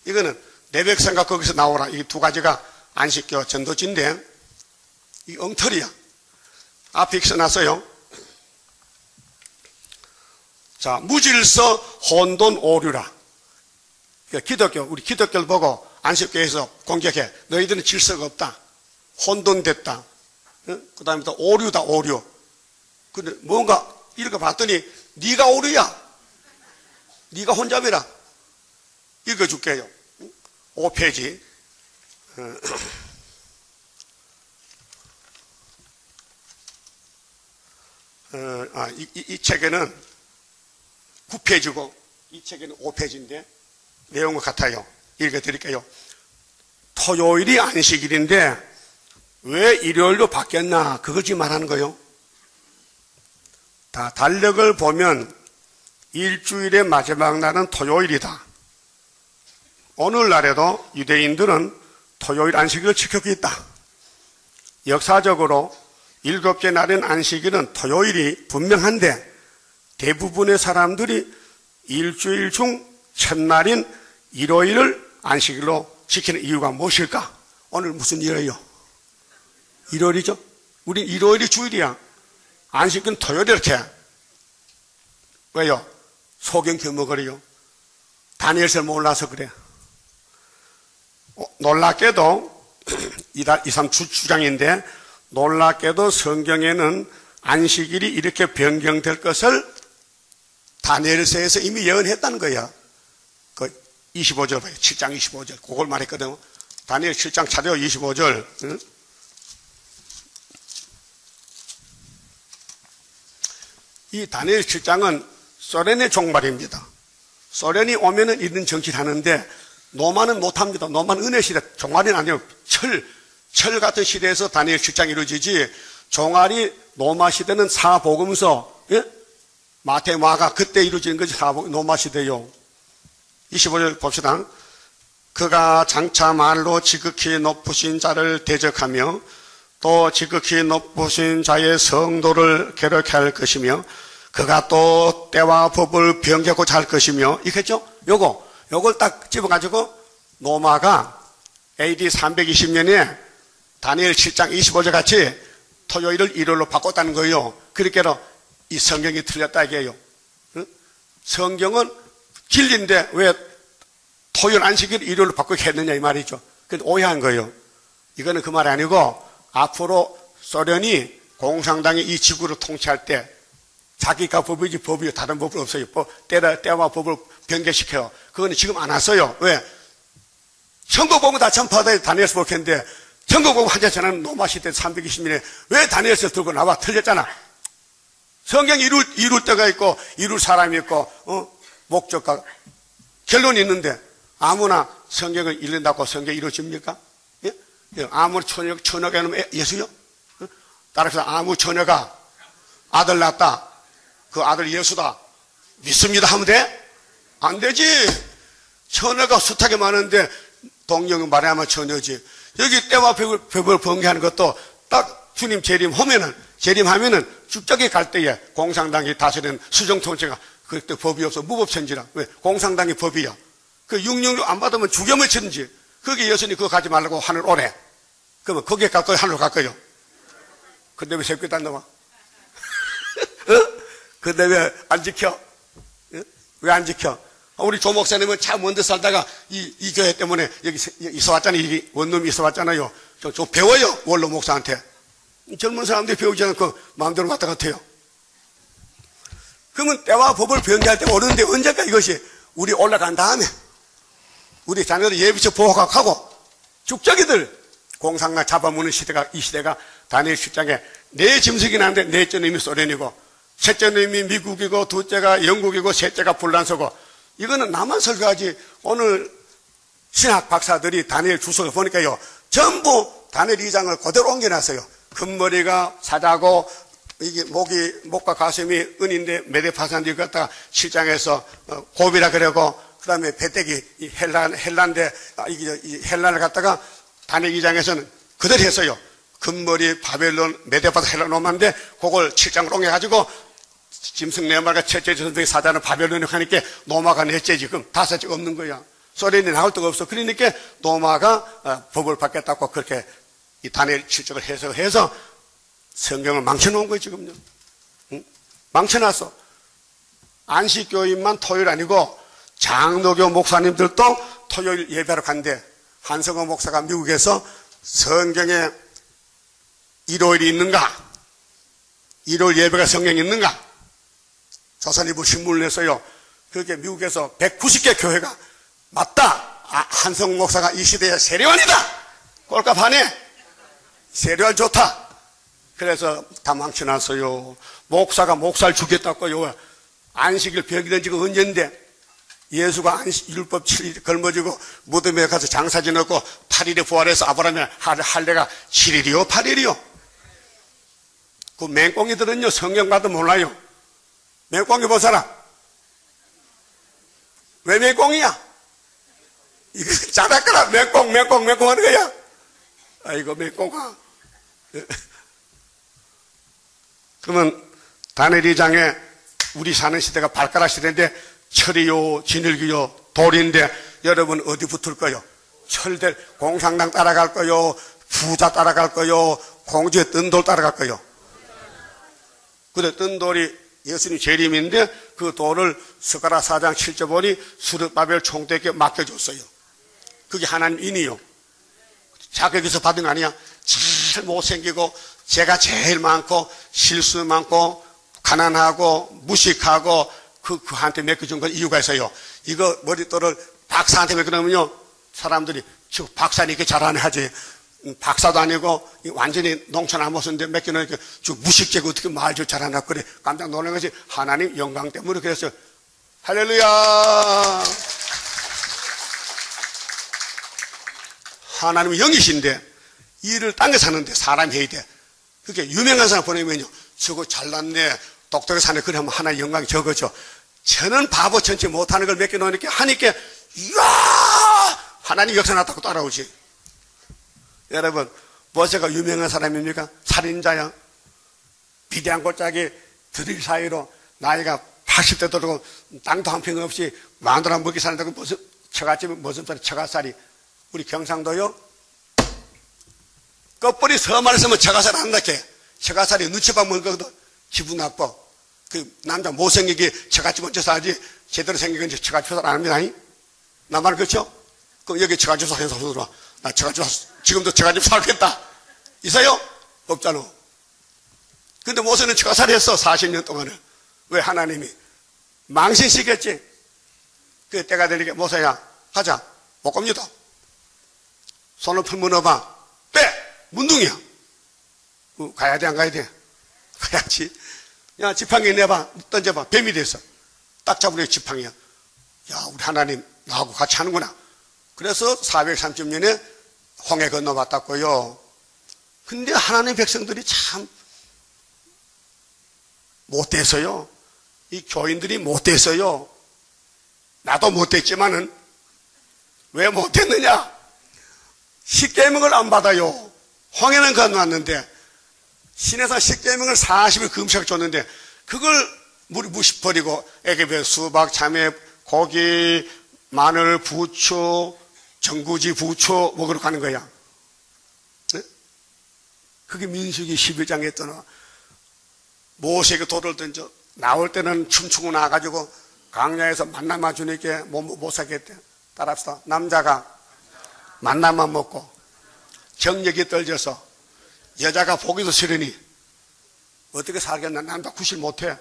이거는 내 백성과 거기서 나오라. 이 두 가지가 안식교 전도지인데 이 엉터리야. 앞에 써놨어요. 자, 무질서 혼돈 오류라. 기독교, 우리 기독교를 보고 안식교에서 공격해. 너희들은 질서가 없다. 혼돈됐다. 그 다음에 또 오류다, 오류. 근데 뭔가 읽어봤더니 네가 오류야. 네가 혼잡이라. 읽어줄게요. 5페이지. 이 책에는 9페이지고 이 책에는 5페이지인데 내용은 같아요. 읽어드릴게요. 토요일이 안식일인데 왜 일요일로 바뀌었나 그걸 지금 말하는 거예요. 다 달력을 보면 일주일의 마지막 날은 토요일이다. 오늘날에도 유대인들은 토요일 안식일을 지키고 있다. 역사적으로 7째 날인 안식일은 토요일이 분명한데 대부분의 사람들이 일주일 중 첫날인 일요일을 안식일로 지키는 이유가 무엇일까? 오늘 무슨 일이에요? 일요일이죠? 우린 일요일이 주일이야. 안식일은 토요일 이렇게. 왜요? 소경 교먹거려요. 다니엘서를 몰라서 그래. 놀랍게도 2, 3 주장인데 놀랍게도 성경에는 안식일이 이렇게 변경될 것을 다니엘서에서 이미 예언했다는 거야. 그 25절 봐요. 7장 25절. 그걸 말했거든요. 다니엘 7장 찾아요. 25절. 응? 이 다니엘 7장은 소련의 종말입니다. 소련이 오면은 이런 정치를 하는데 노마는 못합니다. 노마는 은혜 시대, 종말은 아니에요. 철 같은 시대에서 다니엘 7장이 이루어지지 종말이 노마 시대는 사복음서, 예? 마태, 마가 그때 이루어지는 것이 노마 시대요. 25절 봅시다. 그가 장차 말로 지극히 높으신 자를 대적하며 또 지극히 높으신 자의 성도를 괴롭게 할 것이며 그가 또 때와 법을 변개하고자 할 것이며 이겠죠? 요걸 딱 집어가지고 노마가 AD 320년에 다니엘 7장 25절 같이 토요일을 일요일로 바꿨다는 거예요. 그러니까 이 성경이 틀렸다 이게요. 성경은 진리인데 왜 토요일 안식일 일요일로 바꾸게 했느냐 이 말이죠. 근데 오해한 거예요. 이거는 그 말이 아니고 앞으로 소련이 공산당이 이 지구를 통치할 때 자기가 법이지 법이 다른 법은 없어요. 때와 법을 변개시켜요. 그거는 지금 안 왔어요. 왜? 천국복음 다 전파다 다니엘서 볼텐데 천국복음 한자 전하는 노마 시대 320년에 왜 다니엘서 들고 나와? 틀렸잖아. 성경이 이룰 때가 있고 이룰 사람이 있고 목적과 결론이 있는데 아무나 성경을 읽는다고 성경이 이루어집니까? 예? 아무 처녀가 이러면 예수요? 따라서 아무 처녀가 아들 낳았다. 그 아들 예수다. 믿습니다 하면 돼? 안 되지. 처녀가 숱하게 많은데 동령은 말하면 처녀지. 여기 때와 벽을 번개하는 것도 딱 주님 재림하면은 축적이 갈 때에 공산당이 다스리는 수정통치가 그때 법이 없어 무법천지라. 왜? 공산당이 법이야. 그 666 안 받으면 죽여을 치든지. 거기 예수님 그거 가지 말라고 하늘 오래. 그러면 거기에 갈 거예요? 하늘로 갈 거예요? 근데 왜 새끼도 안 나와? 근데 왜 안 지켜? 왜 안 지켜? 우리 조 목사님은 참 먼데 살다가 이 교회 때문에 여기 있어 왔잖아요. 여기 원룸이 있어 왔잖아요. 좀 배워요. 원로 목사한테. 젊은 사람들이 배우지 않고 마음대로 왔다 갔아요. 그러면 때와 법을 변개할 때가 오는데 언제까 이것이 우리 올라간 다음에 우리 자녀들 예비처 보호하고 죽적이들 공산당 잡아먹는 시대가 이 시대가 다니엘 10장에 네 짐승이 나는데 넷째 놈이 소련이고 셋째 놈이 미국이고 둘째가 영국이고 셋째가 불란서고 이거는 나만 설교하지 오늘 신학 박사들이 다니엘 주석을 보니까요 전부 다니엘 2장을 그대로 옮겨놨어요. 금머리가 사자고 이게 목과 가슴이 은인데 메데파산디 갖다가 7장에서 고비라 그러고 그 다음에 배때기 헬란데 이 헬란을 갖다가 다니엘 2장에서는 그대로 했어요. 금머리 바벨론 메데파산 헬란오마인데 그걸 7장으로 옮겨가지고 짐승 네 마리가 첫째 전쟁 사자는 바벨론에 가니까 노마가 넷째 지금 다섯째가 없는 거야. 소련이 나올 데가 없어. 그러니까 노마가 법을 받겠다고 그렇게 이 다니엘 7장을 해석해서 성경을 망쳐놓은 거예요 지금요. 응? 망쳐놨어. 안식교인만 토요일 아니고 장로교 목사님들도 토요일 예배하러 간대. 한성호 목사가 미국에서 성경에 일요일이 있는가? 일요일 예배가 성경에 있는가? 조선일보 신문을 냈어요. 그렇게 미국에서 190개 교회가 맞다. 한성호 목사가 이 시대의 세례관이다. 꼴값 하네. 세례관 좋다. 그래서 다 망쳐놨어요. 목사가 목사를 죽였다고요. 안식일 병이던 지가 언젠데 예수가 율법 7일 걸머지고 무덤에 가서 장사 지냈고 8일에 부활해서 아브라함의 할례가 7일이요 8일이요. 그 맹꽁이들은요 성경 봐도 몰라요. 맹꽁이 본 사람? 왜 맹꽁이야? 이거 자다거나 맹꽁 하는 거야. 아이고 맹꽁아. 그러면 다니엘 2장에 우리 사는 시대가 발가락 시대인데 철이요 진흙이요 돌인데 여러분 어디 붙을 거요? 철들 공산당 따라갈 거요? 부자 따라갈 거요? 공주의 뜬 돌 따라갈 거요? 근데 뜬 돌이 예수님 재림인데 그 돌을 스가랴 4장 7절 보니 스룹바벨 총독에게 맡겨줬어요. 그게 하나님 인이요. 자격에서 받은 거 아니야? 제일 못생기고 죄가 제일 많고 실수 많고 가난하고 무식하고 그한테 맡겨준 건 이유가 있어요. 이거 머리돌을 박사한테 맡겨놓으면요 사람들이 저 박사는 이렇게 잘하네 하지. 박사도 아니고 완전히 농촌 아무것인데 맡겨놓으니까 저 무식죄고 어떻게 말 저 잘하나 그래 깜짝 놀란 것이 하나님 영광 때문에 그랬어요. 할렐루야. 하나님은 영이신데 일을 딴 게 사는데 사람이 해야 돼. 그렇게 유명한 사람 보내면요 저거 잘났네 똑똑하게 사네 그래 하면 하나의 영광이 적어져. 저는 바보 천치 못하는 걸 맡겨놓으니까 하니까 이야 하나님 역사 났다고 따라오지. 여러분 모세가 유명한 사람입니까? 살인자야. 비대한 골짜기 들일 사이로 나이가 80대 들고 땅도 한 평 없이 마누라 먹이 사는다고 무슨 처갓집에 무슨 소리 처갓살이. 우리 경상도요 끝벌이 서말을 쓰면 처갓살 안 낳게. 처갓살이 눈치밥 먹는 거거든. 기분 나빠. 그 남자 못생기게 처갓집 얹혀서 하지 제대로 생긴 건지 처갓집 안 합니다. 나만 그렇죠? 그럼 여기 처갓집 해서 들어와. 나 처갓집 지금도 저가 집 살겠다. 있어요? 없잖아. 근데 모세는 저가 살했어. 40년 동안을. 왜? 하나님이 망신시켰지. 그 때가 되니까 모세야 가자. 못 갑니다. 손을 풀문어봐. 빼! 문둥이야. 가야 돼, 안 가야 돼? 가야지. 야, 지팡이 내봐. 던져봐. 뱀이 됐어. 딱 잡으려 지팡이야. 야, 우리 하나님 나하고 같이 하는구나. 그래서 430년에 홍해 건너왔다고요. 근데 하나님 백성들이 참 못돼서요. 이 교인들이 못돼서요. 나도 못됐지만은 왜 못했느냐? 십계명을 안 받아요. 홍해는 건너왔는데 신에서 십계명을 40일 금식 줬는데 그걸 무시 버리고 애굽에 수박, 참외, 고기, 마늘, 부추, 전구지, 부추 먹으러 가는 거야. 네? 그게 민수기 12장에 떠나 모세에게 돌을 던져 나올 때는 춤추고 나와가지고 강야에서 만나만 주니까 못 사겠대. 따라합시다. 남자가 만나만 먹고 정력이 떨져서 여자가 보기도 싫으니 어떻게 살겠나. 남자 구실 못해.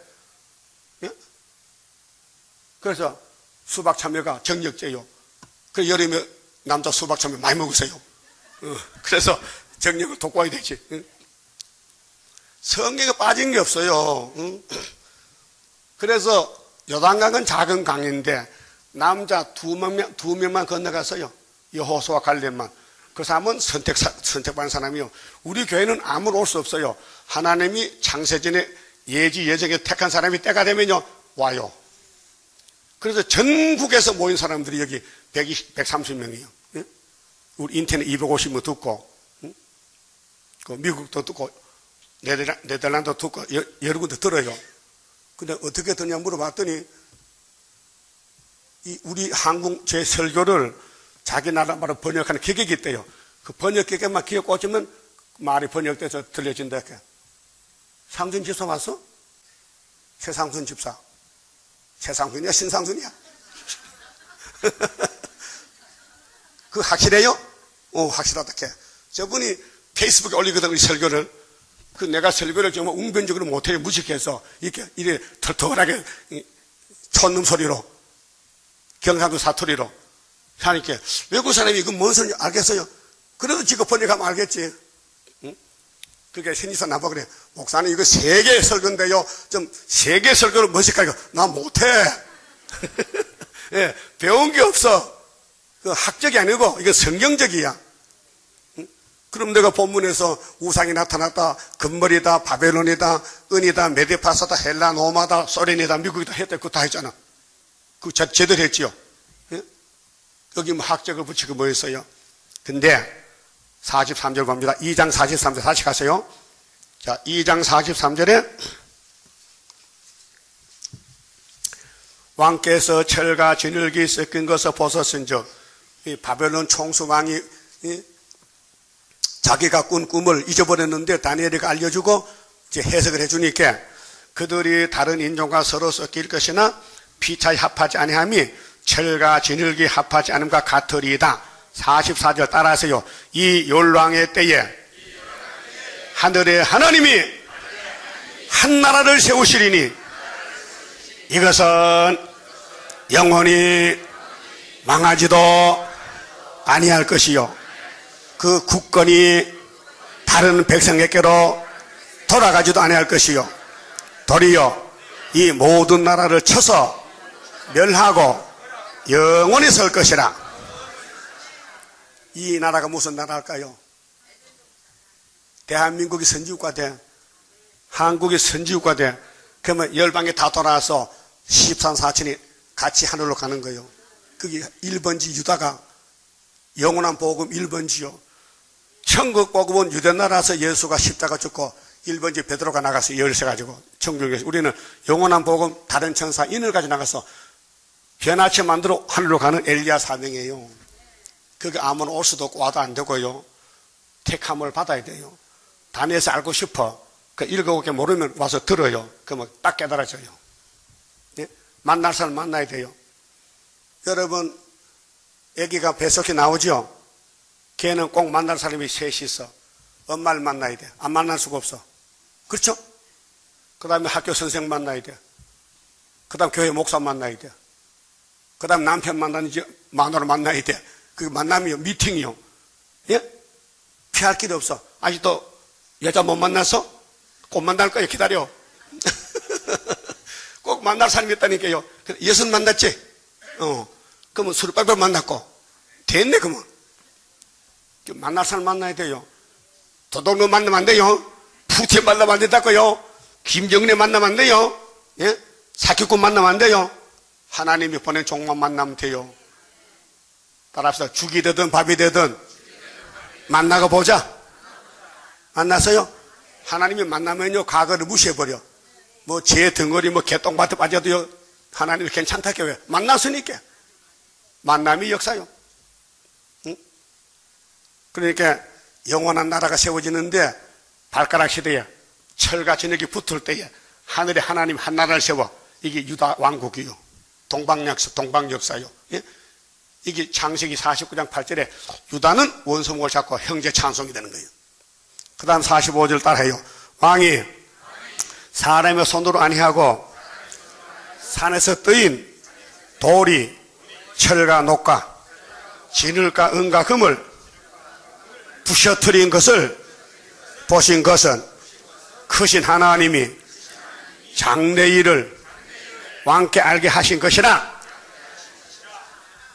예? 그래서 수박 참외가 정력제요. 그 여름에 남자 수박 참외 많이 먹으세요. 그래서 정력을 돋궈야 되지. 성경에 빠진 게 없어요. 그래서 요단강은 작은 강인데 남자 두 명만 건너갔어요. 여호수아 갈렙만. 그 사람은 선택받은 사람이요. 우리 교회는 아무로 올 수 없어요. 하나님이 창세전에 예지 예정에 택한 사람이 때가 되면요 와요. 그래서 전국에서 모인 사람들이 여기 130명이에요. 예? 우리 인터넷 250명 듣고, 그 미국도 듣고, 네덜란드 듣고, 여러 군데 들어요. 근데 어떻게 듣냐 물어봤더니, 우리 한국 제 설교를 자기 나라 말로 번역하는 기계가 있대요. 그 번역 기계만 귀에 꽂으면 말이 번역돼서 들려진다. 상준 집사 왔어? 최상순 집사. 최상순이야? 신상순이야? 그 확실해요? 확실하다. 저분이 페이스북에 올리거든, 우리 설교를. 그 내가 설교를 정말 웅변적으로 못해요. 무식해서. 이래 털털하게, 촌놈 소리로, 경상도 사투리로. 하니까, 외국 사람이 이거 뭔 소리인지 알겠어요? 그래도 지금 번역하면 알겠지. 응? 그게 신이사 나보고 그래. 목사님, 이거 세계 설교인데요. 좀 세계 설교를 멋있게 나 못해. 예, 배운 게 없어. 그 학적이 아니고 이거 성경적이야. 응? 그럼 내가 본문에서 우상이 나타났다, 금머리다, 바벨론이다, 은이다, 메데파사다, 헬라, 노마다, 소련이다, 미국이다 했다. 그거 다 했잖아. 그거 제대로 했지요. 예? 여기 뭐 학적을 붙이고 뭐 했어요. 근데 43절 봅니다. 2장 43절 다시 가세요. 자, 2장 43절에 왕께서 철과 진흙이 섞인 것을 보셨은즉 이 바벨론 총수왕이 자기가 꾼 꿈을 잊어버렸는데 다니엘이가 알려주고 이제 해석을 해주니까 그들이 다른 인종과 서로 섞일 것이나 피차에 합하지 아니함이 철과 진흙이 합하지 않음과 같으리이다. 44절 따라하세요. 이 욜왕의 때에 하늘의 하나님이 한 나라를 세우시리니 이것은 영원히 망하지도 아니할 것이요 그 국권이 다른 백성에게로 돌아가지도 아니할 것이요 도리어 이 모든 나라를 쳐서 멸하고 영원히 설 것이라. 이 나라가 무슨 나라일까요? 대한민국이 선지국가 돼. 한국이 선지국가 돼. 그러면 열방에 다 돌아와서 13사천이 같이 하늘로 가는 거예요. 그게 1번지 유다가 영원한 복음 1번지요. 천국 복음은 유대나라에서 예수가 십자가 죽고 1번지 베드로가 나가서 열쇠 가지고 천국에 우리는 영원한 복음 다른 천사 인을 가지고 나가서 변화체 만들어 하늘로 가는 엘리야 사명이에요. 그게 아무나 올 수도 없고 와도 안 되고요. 택함을 받아야 돼요. 다니엘서 알고 싶어. 그 읽어보게 모르면 와서 들어요. 그러면 딱 깨달아져요. 예? 만날 사람 만나야 돼요. 여러분, 아기가 뱃속에 나오죠? 걔는 꼭 만날 사람이 셋이 있어. 엄마를 만나야 돼. 안 만날 수가 없어. 그렇죠? 그 다음에 학교 선생 만나야 돼. 그 다음 교회 목사 만나야 돼. 그 다음 남편 만나는지 마누라 만나야 돼. 그 만남이요. 미팅이요. 예? 피할 길이 없어. 아직도 여자 못 만나서? 꼭 만날 거야. 기다려. 꼭 만날 사람이 있다니까요. 여섯 만났지? 그러면 술을 빨빨 만났고. 됐네, 그러면. 만날 사람 만나야 돼요. 도둑놈 만나면 안 돼요. 푸틴 만나면 안 된다고요. 김정은에 만나면 안 돼요. 예? 사기꾼 만나면 안 돼요. 하나님이 보낸 종만 만나면 돼요. 따라합시다. 죽이 되든 밥이 되든 만나고 보자. 만나서요. 하나님이 만나면요 과거를 무시해버려. 뭐 제 덩어리 뭐 개똥밭에 빠져도요 하나님이 괜찮다게 왜? 만났으니까. 만남이 역사요. 응? 그러니까 영원한 나라가 세워지는데 발가락 시대에 철과 저녁이 붙을 때에 하늘에 하나님 한 나라를 세워. 이게 유다 왕국이요. 동방역사요. 예? 이게 창세기 49장 8절에 유다는 원수목을 잡고 형제 찬송이 되는 거예요. 그 다음 45절 따라해요. 왕이 사람의 손으로 아니하고 산에서 뜨인 돌이 철과 녹과 진을과 은과 금을 부셔뜨린 것을 보신 것은 크신 하나님이 장래 일을 왕께 알게 하신 것이라.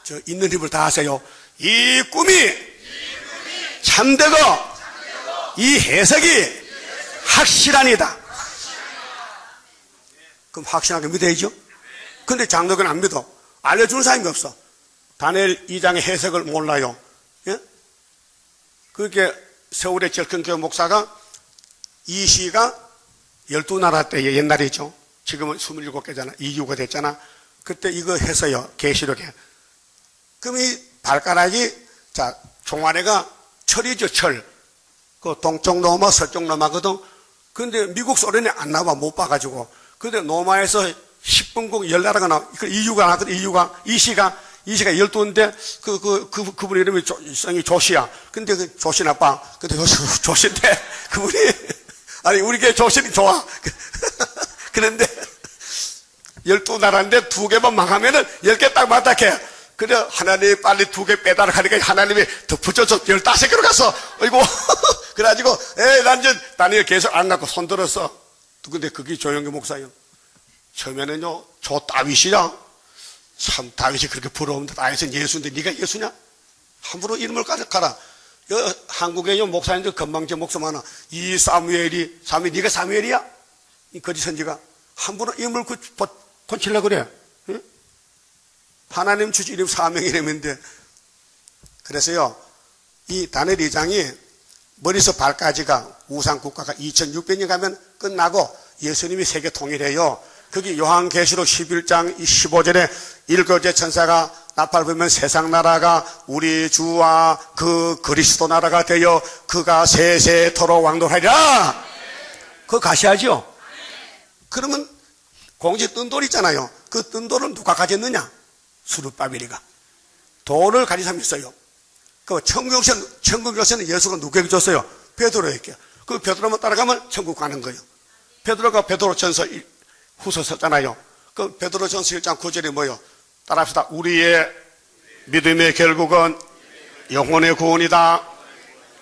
저 있는 힘을 다 하세요. 이 꿈이 참되고 이 해석이 확실하니다. 그럼 확실하게 믿어야죠. 근데 장로교는 안 믿어. 알려주는 사람이 없어. 다니엘 2장의 해석을 몰라요. 예? 그게 서울의 절큰교회 목사가 이 시가 12나라 때에 옛날이죠. 지금은 27개잖아. 이주가 됐잖아. 그때 이거 해서요. 계시록에. 그럼 이 발가락이, 자, 종아리가 철이죠, 철. 그 동쪽 로마, 서쪽 로마거든. 근데 미국 소련에 안 나와, 못 봐가지고. 근데 로마에서 10분국 10나라가 나와. 그 이유가 나거든, 이유가. 이 시가 12인데, 그분 이름이 조시야. 근데 그 조신 아빠. 근데 조신데, 그분이, 아니, 우리 교회 조신이 좋아. 그런데, 12나라인데 2개만 망하면은 10개 딱 맞닥해. 그래, 하나님이 빨리 2개 빼달라 하니까 하나님이 더 붙여서 15개로 갔어. 어이구. 그래가지고, 난 이제 다니엘 계속 안 갖고 손 들었어. 근데 그게 조영규 목사요. 처음에는요, 저 다윗이야. 참, 다윗이 그렇게 부러운데, 다윗은 예수인데, 네가 예수냐? 함부로 이름을 가져가라. 한국에 목사님들 건방져 목사 많아. 이 사무엘이, 네가 사무엘이야? 이 거짓 선지가. 함부로 이름을 고치려고 그래. 응? 하나님 주신 이름 사명 이름인데. 그래서요, 이 다니엘 2장이 머리에서 발까지가 우상국가가 2600년 가면 끝나고 예수님이 세계 통일해요. 거기 요한계시록 11장 15절에 일거제 천사가 나팔 불면 세상 나라가 우리 주와 그 그리스도 나라가 되어 그가 세세토록 왕노하리라. 그거 가셔야죠. 그러면 공지 뜬 돌 있잖아요. 그 뜬 돌은 누가 가졌느냐? 수르바벨이가. 돌을 가진 사람이 있어요. 그 천국에서는 예수가 누구에게 줬어요? 베드로에게. 그 베드로만 따라가면 천국 가는 거예요. 베드로가 베드로전서 후서 썼잖아요. 그 베드로전서 1장 9절이 뭐예요? 따라합시다. 우리의 믿음의 결국은 영혼의 구원이다.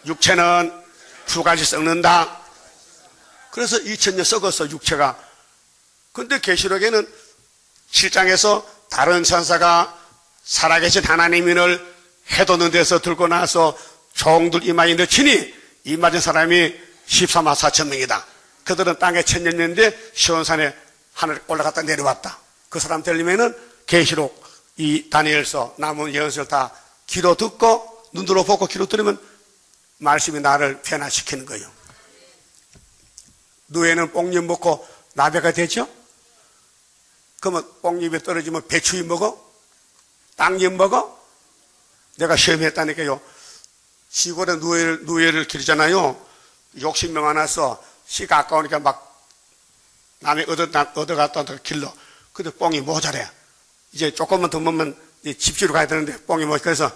육체는 두 가지 썩는다. 그래서 2000년 썩었어, 육체가. 근데 계시록에는 7장에서 다른 천사가 살아계신 하나님인을 해돋는 데서 들고 나서 종들 이마에 넣치니 이 맞은 사람이 14만 4천 명이다. 그들은 땅에 천년년인데 시온산에 하늘 올라갔다 내려왔다. 그 사람 들리면은 계시록 이 다니엘서 남은 예언서를 다 귀로 듣고 눈으로 보고 귀로 들으면 말씀이 나를 변화시키는 거예요. 누에는 뽕잎 먹고 나베가 되죠? 그러면 뽕잎에 떨어지면 배추잎 먹어? 땅잎 먹어? 내가 시험했다니까요. 시골에 누에를 기르잖아요. 욕심이 많아서 씨가 아까우니까 막 남이 얻어갔다 길러. 근데 뽕이 모자래. 이제 조금만 더 먹으면 집주로 가야 되는데 뽕이 모자래. 그래서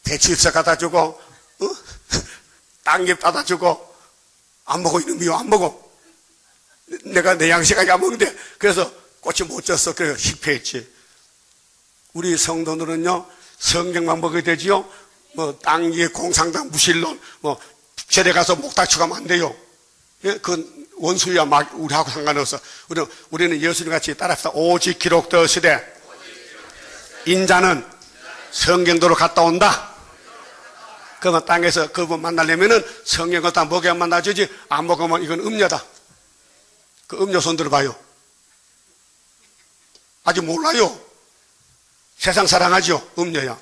배추잎 갖다 주고 땅잎 따다주고 안 먹어 이놈 미워 안 먹어. 내가 내 양식하게 안 먹는데 그래서 꽃이 못 졌어. 그래서 실패했지. 우리 성도들은요 성경만 먹어야 되지요. 뭐 땅 위에 공상당 무신론 뭐 절에 가서 목닥치고 가면 안 돼요. 예? 그건 원수야 막 우리하고 상관없어. 우리는 예수님 같이 따라합시다. 오직 기록되었으되 인자는 성경대로 갔다 온다. 그러면 땅에서 그분 만나려면은 성경을 다 먹여야 만나주지 안 먹으면 이건 음녀다. 그 음녀 손 들어봐요. 아직 몰라요. 세상 사랑하죠. 음녀야.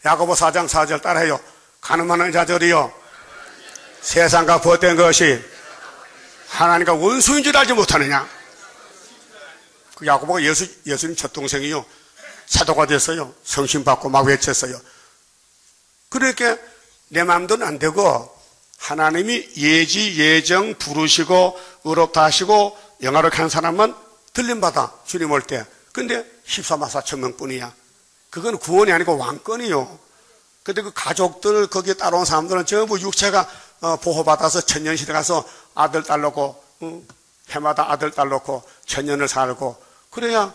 야고보 4장 4절 따라해요. 가늠하는 자들이요 세상과 벗된 것이 하나님과 원수인 줄 알지 못하느냐. 그 야고보가 예수님 첫 동생이요 사도가 됐어요. 성신 받고 막 외쳤어요. 그러니까 내 마음대로는 안 되고 하나님이 예정 부르시고 의롭다 하시고 영화롭게 한 사람만 들림받아 주님 올 때. 근데 14만 4천 명뿐이야. 그건 구원이 아니고 왕권이요. 근데 그 가족들 거기에 따라온 사람들은 전부 육체가 보호받아서 천년시대 가서 아들 딸 놓고 해마다 아들 딸 놓고 천년을 살고 그래야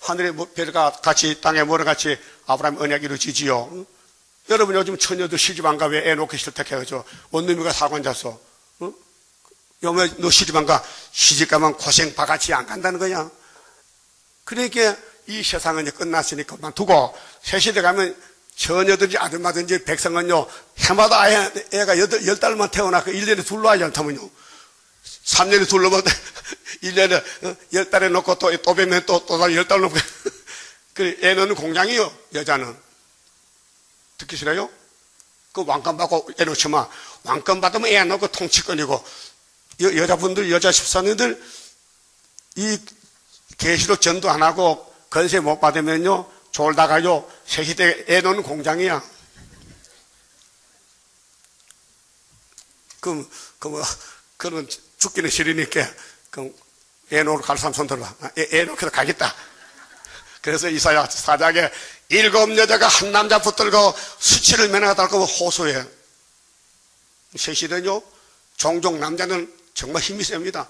하늘의 별과 같이 땅의 모래 같이 아브라함 언약이 이루어지지요. 여러분 요즘 처녀들 시집 안 가 왜 애 놓기 싫다 해가지고 원놈이가 사관 잤어. 왜 너 시집 안 가? 시집 가면 고생 바가지 안 간다는 거야. 그러니까 이 세상은 이제 끝났으니까 그만두고 새 시대 가면 처녀든지 아들마든지 백성은요 해마다 애가 10달만 태어나고 1년에 둘로 하지 않다면요 3년에 둘로 먹다 1년에 10달에 놓고 또 뵈면 또 10달 놓고 그 애 넣는 공장이요. 여자는 듣기 싫어요? 그 왕권 받고 애 놓지 마. 왕권 받으면 애 안 넣고 통치권이고 여자분들 여자 집사님들 이 계시록 전도 안 하고 건세 못 받으면요 졸다가요 새시대 애 놓는 공장이야. 그러면 죽기는 싫으니까 애 놓으러 갈 사람 손 들어봐. 애 놓고 가겠다. 그래서 이사야 4장에 7 여자가 한 남자 붙들고 수치를 면하다고 호소해. 새시대는요 종종 남자는 정말 힘이 셉니다.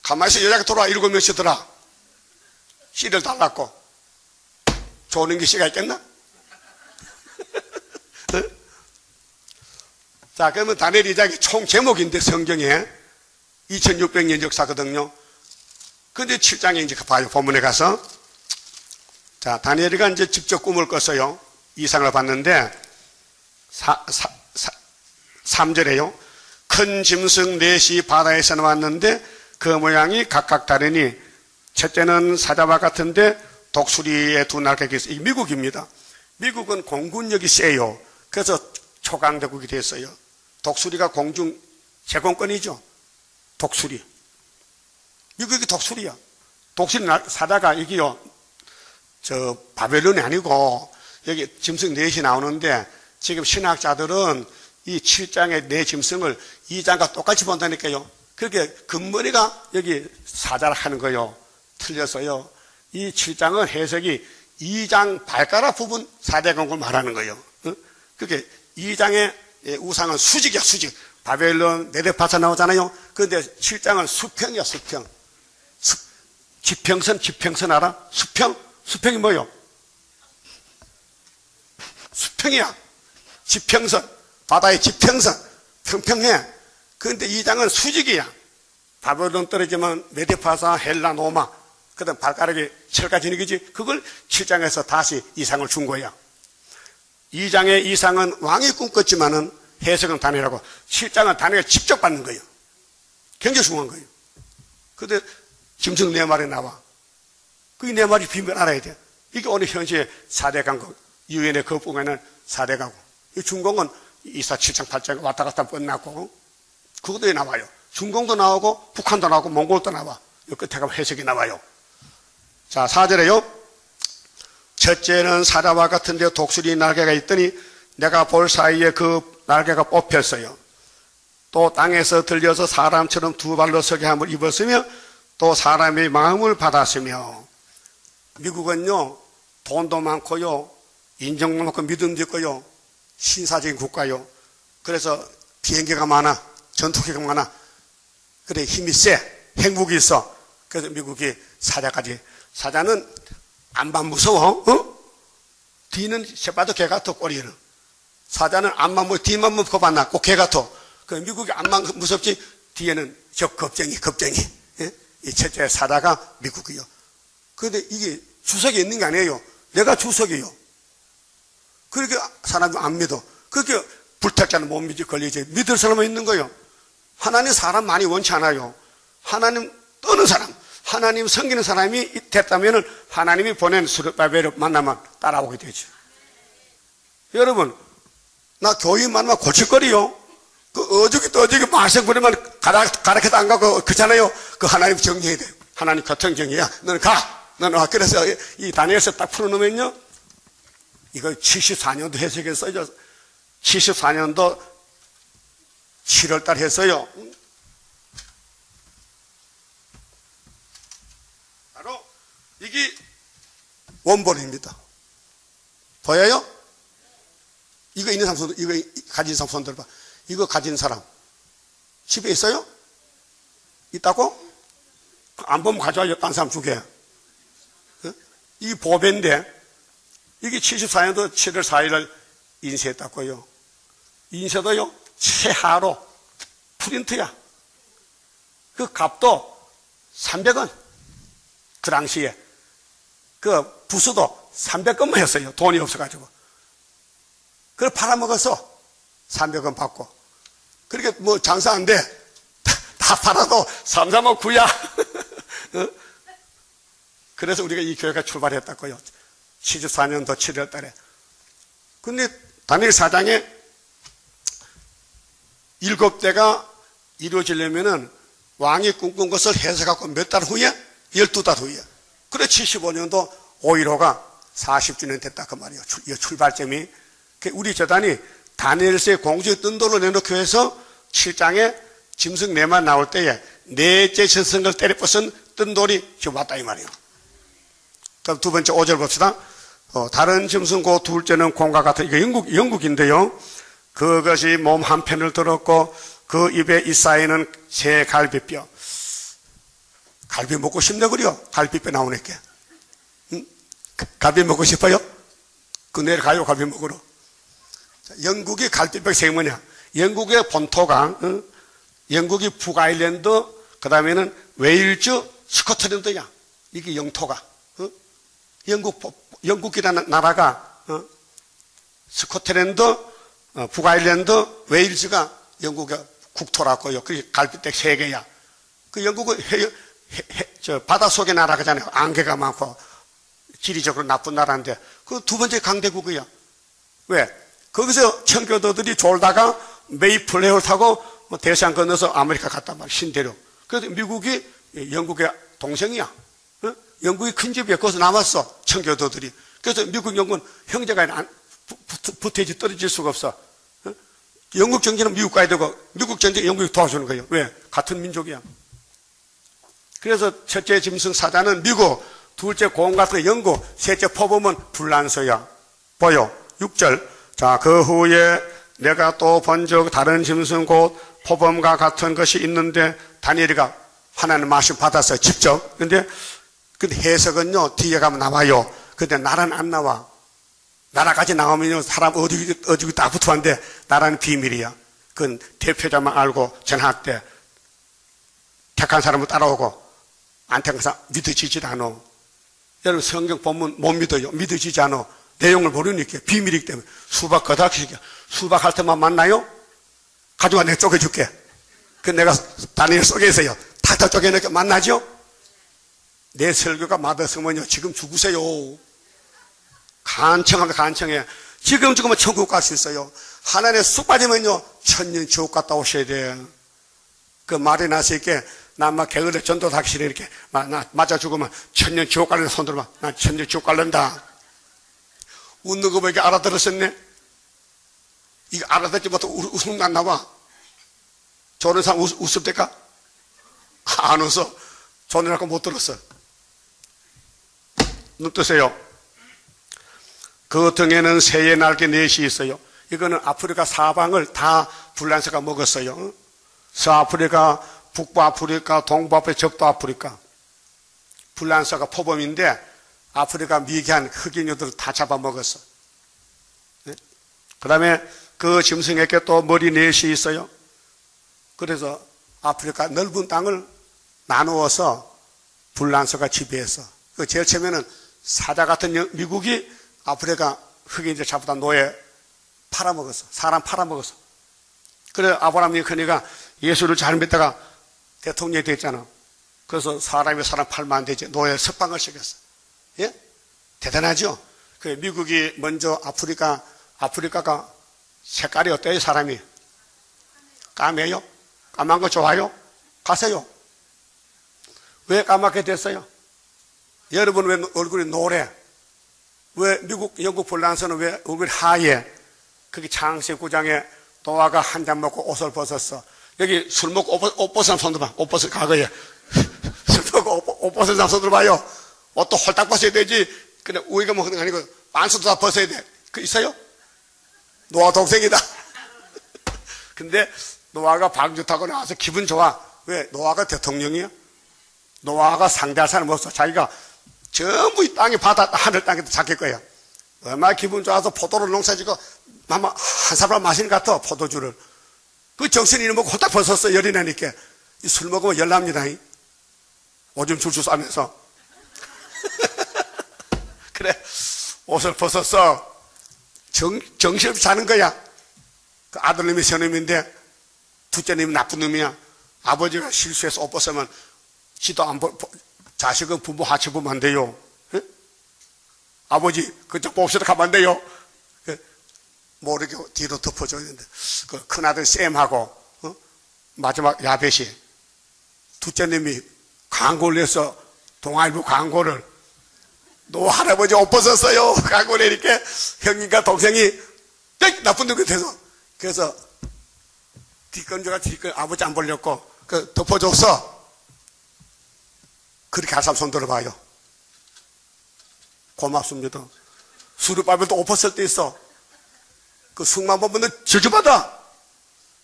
가만히 있어 여자가 돌아와 7명씩더라. 씨를 달랐고 조는 게 씨가 있겠나? 자, 그러면 다니엘 2장이 총 제목인데 성경에 2600년 역사거든요. 근데 7장에 이제 봐요. 본문에 가서. 자, 다니엘이가 이제 직접 꿈을 꿨어요. 이상을 봤는데 3절에요. 큰 짐승 넷이 바다에서 나왔는데 그 모양이 각각 다르니 첫째는 사자와 같은데 독수리의 2 날개가 있어요. 미국입니다. 미국은 공군력이 세요. 그래서 초강대국이 됐어요. 독수리가 공중 제공권이죠. 독수리. 미국이 독수리야. 독수리 사자가 이게요. 바벨론이 아니고 여기 짐승 넷이 나오는데 지금 신학자들은 이 7장의 네 짐승을 2장과 똑같이 본다니까요. 그렇게 금머리가 여기 사자를 하는 거요. 틀렸어요. 이 7장은 해석이 2장 발가락 부분 4대 강국을 말하는 거예요. 그렇게 2장의 우상은 수직이야, 수직. 바벨론, 메데파사 나오잖아요. 그런데 7장은 수평이야, 수평. 지평선 알아? 수평이 뭐요? 수평이야. 지평선. 바다의 지평선. 평평해. 그런데 2장은 수직이야. 바벨론 떨어지면 메데파사, 헬라, 노마. 그 다음 발가락이 철까 지니기지. 그걸 7장에서 다시 이상을 준 거야. 2장의 이상은 왕이 꿈꿨지만은 해석은 다니엘하고 7장은 다니엘이 직접 받는 거예요. 굉장히 중요한 거예요. 근데 짐승 4마리 나와. 그게 4마리 비밀 알아야 돼. 이게 오늘 현재 4대 강국, 유엔의 그 보면은 4대 강국. 중공은 이사 7장 8장 왔다 갔다 끝났고, 그것도 나와요. 중공도 나오고, 북한도 나오고, 몽골도 나와. 이 끝에 가면 해석이 나와요. 자, 4절에요. 첫째는 사자와 같은데 독수리 날개가 있더니 내가 볼 사이에 그 날개가 뽑혔어요. 또 땅에서 들려서 사람처럼 2발로 서게 함을 입었으며 또 사람의 마음을 받았으며. 미국은요 돈도 많고요 인정도 많고 믿음도 있고요 신사적인 국가요. 그래서 비행기가 많아, 전투기가 많아. 그래, 힘이 세, 핵무기 있어. 그래서 미국이 사자까지. 사자는 안만 무서워, 뒤는 새봐도 개 같아, 꼬리는. 사자는 안만 무서워, 뒤만 무서워, 겁안나, 꼭 개 같아. 그 미국이 안만 무섭지, 뒤에는 저 겁쟁이. 예? 이 첫째 사자가 미국이요. 그런데 이게 주석이 있는 게 아니에요. 내가 주석이요. 그렇게 사람이 안 믿어. 그렇게 불탁자는 못 믿지, 걸리지. 믿을 사람은 있는 거예요. 하나님 사람 많이 원치 않아요. 하나님 떠는 사람, 하나님 섬기는 사람이 됐다면 하나님이 보낸 스룹바벨을 만나면 따라오게 되죠. 여러분, 나 교인 만나면 고칠거리요. 그 어저기 말썽 부리면 가르쳐도 안 가고 그렇잖아요. 그 하나님 정리해야 돼요. 하나님 같은 정리야. 너는 가. 너는 와. 그래서 이 다니엘서 딱 풀어놓으면요. 이거 74년도 해석에 써져. 74년도 7월달 했어요. 바로 이게 원본입니다. 보여요? 이거 있는 사람 손, 이거 가진 사람 손 들어봐. 이거 가진 사람 집에 있어요? 있다고? 안 보면 가져와요. 딴 사람 주게. 이 보배인데 이게 74년도 7월 4일을 인쇄했다고요. 인쇄도요 최하로 프린트야. 그 값도 300원. 그 당시에 그 부수도 300원만 했어요. 돈이 없어가지고. 그걸 팔아먹어서 300원 받고. 그렇게 뭐 장사 안 돼. 다 팔아도 3, 3원 구야. 그래서 우리가 이 교회가 출발했다고요. 74년도 7월 달에. 근데 다니엘 4장에 7대가 이루어지려면은 왕이 꿈꾼 것을 해석하고 몇 달 후에? 12달 후에. 그래 75년도 5.15가 40주년 됐다 그 말이에요. 출발점이. 우리 재단이 다니엘서의 공주의 뜬돌을 내놓기 위해서 7장에 짐승 네만 나올 때에 넷째 저승을 때려 부순 뜬돌이 지금 왔다 이 말이에요. 그럼 두 번째 5절 봅시다. 다른 짐승 고 둘째는 곰과 같은, 이거 영국인데요. 그것이 몸 한편을 들었고 그 입에 이사이는 새 갈비뼈. 갈비 먹고 싶네 그래요. 갈비뼈 나오니까. 응? 갈비 먹고 싶어요? 그 내일 가요 갈비 먹으러. 영국이 갈비뼈 세 뭐냐? 영국의 본토가 영국이 북아일랜드, 그 다음에는 웨일즈, 스코틀랜드야. 이게 영토가. 영국이라는 나라가 스코틀랜드, 북아일랜드, 웨일즈가 영국의 국토라고요. 그게 갈비뼈 세 개야. 그 영국은 바다 속의 나라잖아요. 안개가 많고 지리적으로 나쁜 나라인데 그 두 번째 강대국이야. 왜? 거기서 청교도들이 졸다가 메이플레어를 타고 대서양 건너서 아메리카 갔단 말이야. 신대륙. 그래서 미국이 영국의 동생이야. 영국이 큰 집이야. 거기서 남았어. 청교도들이. 그래서 미국, 영국은 형제가 붙어야지 떨어질 수가 없어. 영국 정치는 미국 가야 되고 미국 정치 영국이 도와주는 거예요. 왜? 같은 민족이야. 그래서 첫째 짐승 사자는 미국, 둘째 곰 같은 영국, 셋째 포범은 불란서야. 보여. 6절. 자, 그 후에 내가 또 본 적 다른 짐승 곧 포범과 같은 것이 있는데 다니엘이가 하나님 말씀 받았어요. 직접. 근데 해석은요 뒤에 가면 나와요. 근데 나라는 안 나와. 나라까지 나오면요 사람 어디 딱 붙어왔는데 나라는 비밀이야. 그건 대표자만 알고 전학 때 택한 사람은 따라오고 안 택한 사람 믿어지질 않아. 여러분 성경 본문 못 믿어요. 믿어지지 않아. 내용을 모르니까 비밀이기 때문에. 수박 거다키게 수박 할 때만 만나요? 가져와 내가 쪼개줄게. 그 내가 다니엘 속에 있어요. 탁탁 쪼개니까 만나죠? 내 설교가 맞았으면요 지금 죽으세요. 간청하면 간청해. 지금 죽으면 천국 갈 수 있어요. 하나님의 쑥 빠지면요 천년 지옥 갔다 오셔야 돼. 그 말이 나서 이렇게 나 막 게으르 전도 닥치래 이렇게 나 맞아 죽으면 천년 지옥 갈래 손 들어봐. 나 천년 지옥 갈란다. 웃는 거 보니까 알아들었었네. 이거 알아듣지 못하고 웃음 안 나와. 저런 사람 웃을 때까? 안 웃어. 저는 아까 못 들었어. 눈 뜨세요. 그 등에는 새의 날개 넷이 있어요. 이거는 아프리카 사방을 다 불란서가 먹었어요. 서아프리카, 북부아프리카, 동부아프리카, 적도아프리카. 불란서가 포범인데 아프리카 미개한 흑인들을 다 잡아먹었어. 네? 그 다음에 그 짐승에게 또 머리 넷이 있어요. 그래서 아프리카 넓은 땅을 나누어서 불란서가 지배했어. 그 제일 처음에는 사자 같은 미국이 아프리카 흑인들 잡아다 노예 팔아먹었어. 사람 팔아먹었어. 그래 아브라함 링컨이가 예수를 잘 믿다가 대통령이 됐잖아. 그래서 사람이 사람 팔면 안 되지. 노예 석방을 시켰어. 예? 대단하죠? 그 미국이 먼저 아프리카가 색깔이 어때요, 사람이? 까매요? 까만 거 좋아요? 가세요. 왜 까맣게 됐어요? 여러분 왜 얼굴이 노래? 왜 미국, 영국 불란서는 왜 얼굴이 하얘? 그게 창세 9장에 노아가 한 잔 먹고 옷을 벗었어. 여기 술 먹고 옷 벗은 손 들어봐. 옷 벗은 과거에. 술 먹고 옷 벗은 사람 손 들어봐요. 옷도 홀딱 벗어야 되지. 그냥 우리가 먹는 거 아니고 반스도 다 벗어야 돼. 그 있어요? 노아 동생이다. 근데 노아가 방주 타고 나와서 기분 좋아. 왜? 노아가 대통령이야? 노아가 상대할 사람 없어. 자기가 전부 이 땅에 바다, 하늘 땅에도 잡힐 거야. 얼마나 기분 좋아서 포도를 농사지고 한 사람 마시는 것 같아, 포도주를. 그 정신이 먹고 홀딱 벗었어, 열이 나니까. 술 먹으면 열 납니다. 오줌 줄줄 싸면서. 그래, 옷을 벗었어. 정신없이 사는 거야. 그 아들님이 선놈인데, 둘째님이 나쁜 놈이야. 아버지가 실수해서 옷 벗으면, 지도 안 자식은 부모 하체 보면 안 돼요. 에? 아버지, 그쪽 봅시다 가면 안 돼요. 모르게 뒤로 덮어줘야 되는데, 그 큰아들 쌤하고, 마지막 야벳이, 둘째님이 광고를 해서 동아일보 광고를, 너 할아버지 옷 벗었어요. 광고를 이렇게 형님과 동생이 나쁜 놈이 돼서, 그래서 뒷건조가 아버지 안 벌렸고, 그 덮어줬어. 그렇게 할 사람 손 들어봐요. 고맙습니다. 수르바벨도 옷 벗을 때 있어. 그 승만 보면 저주받아.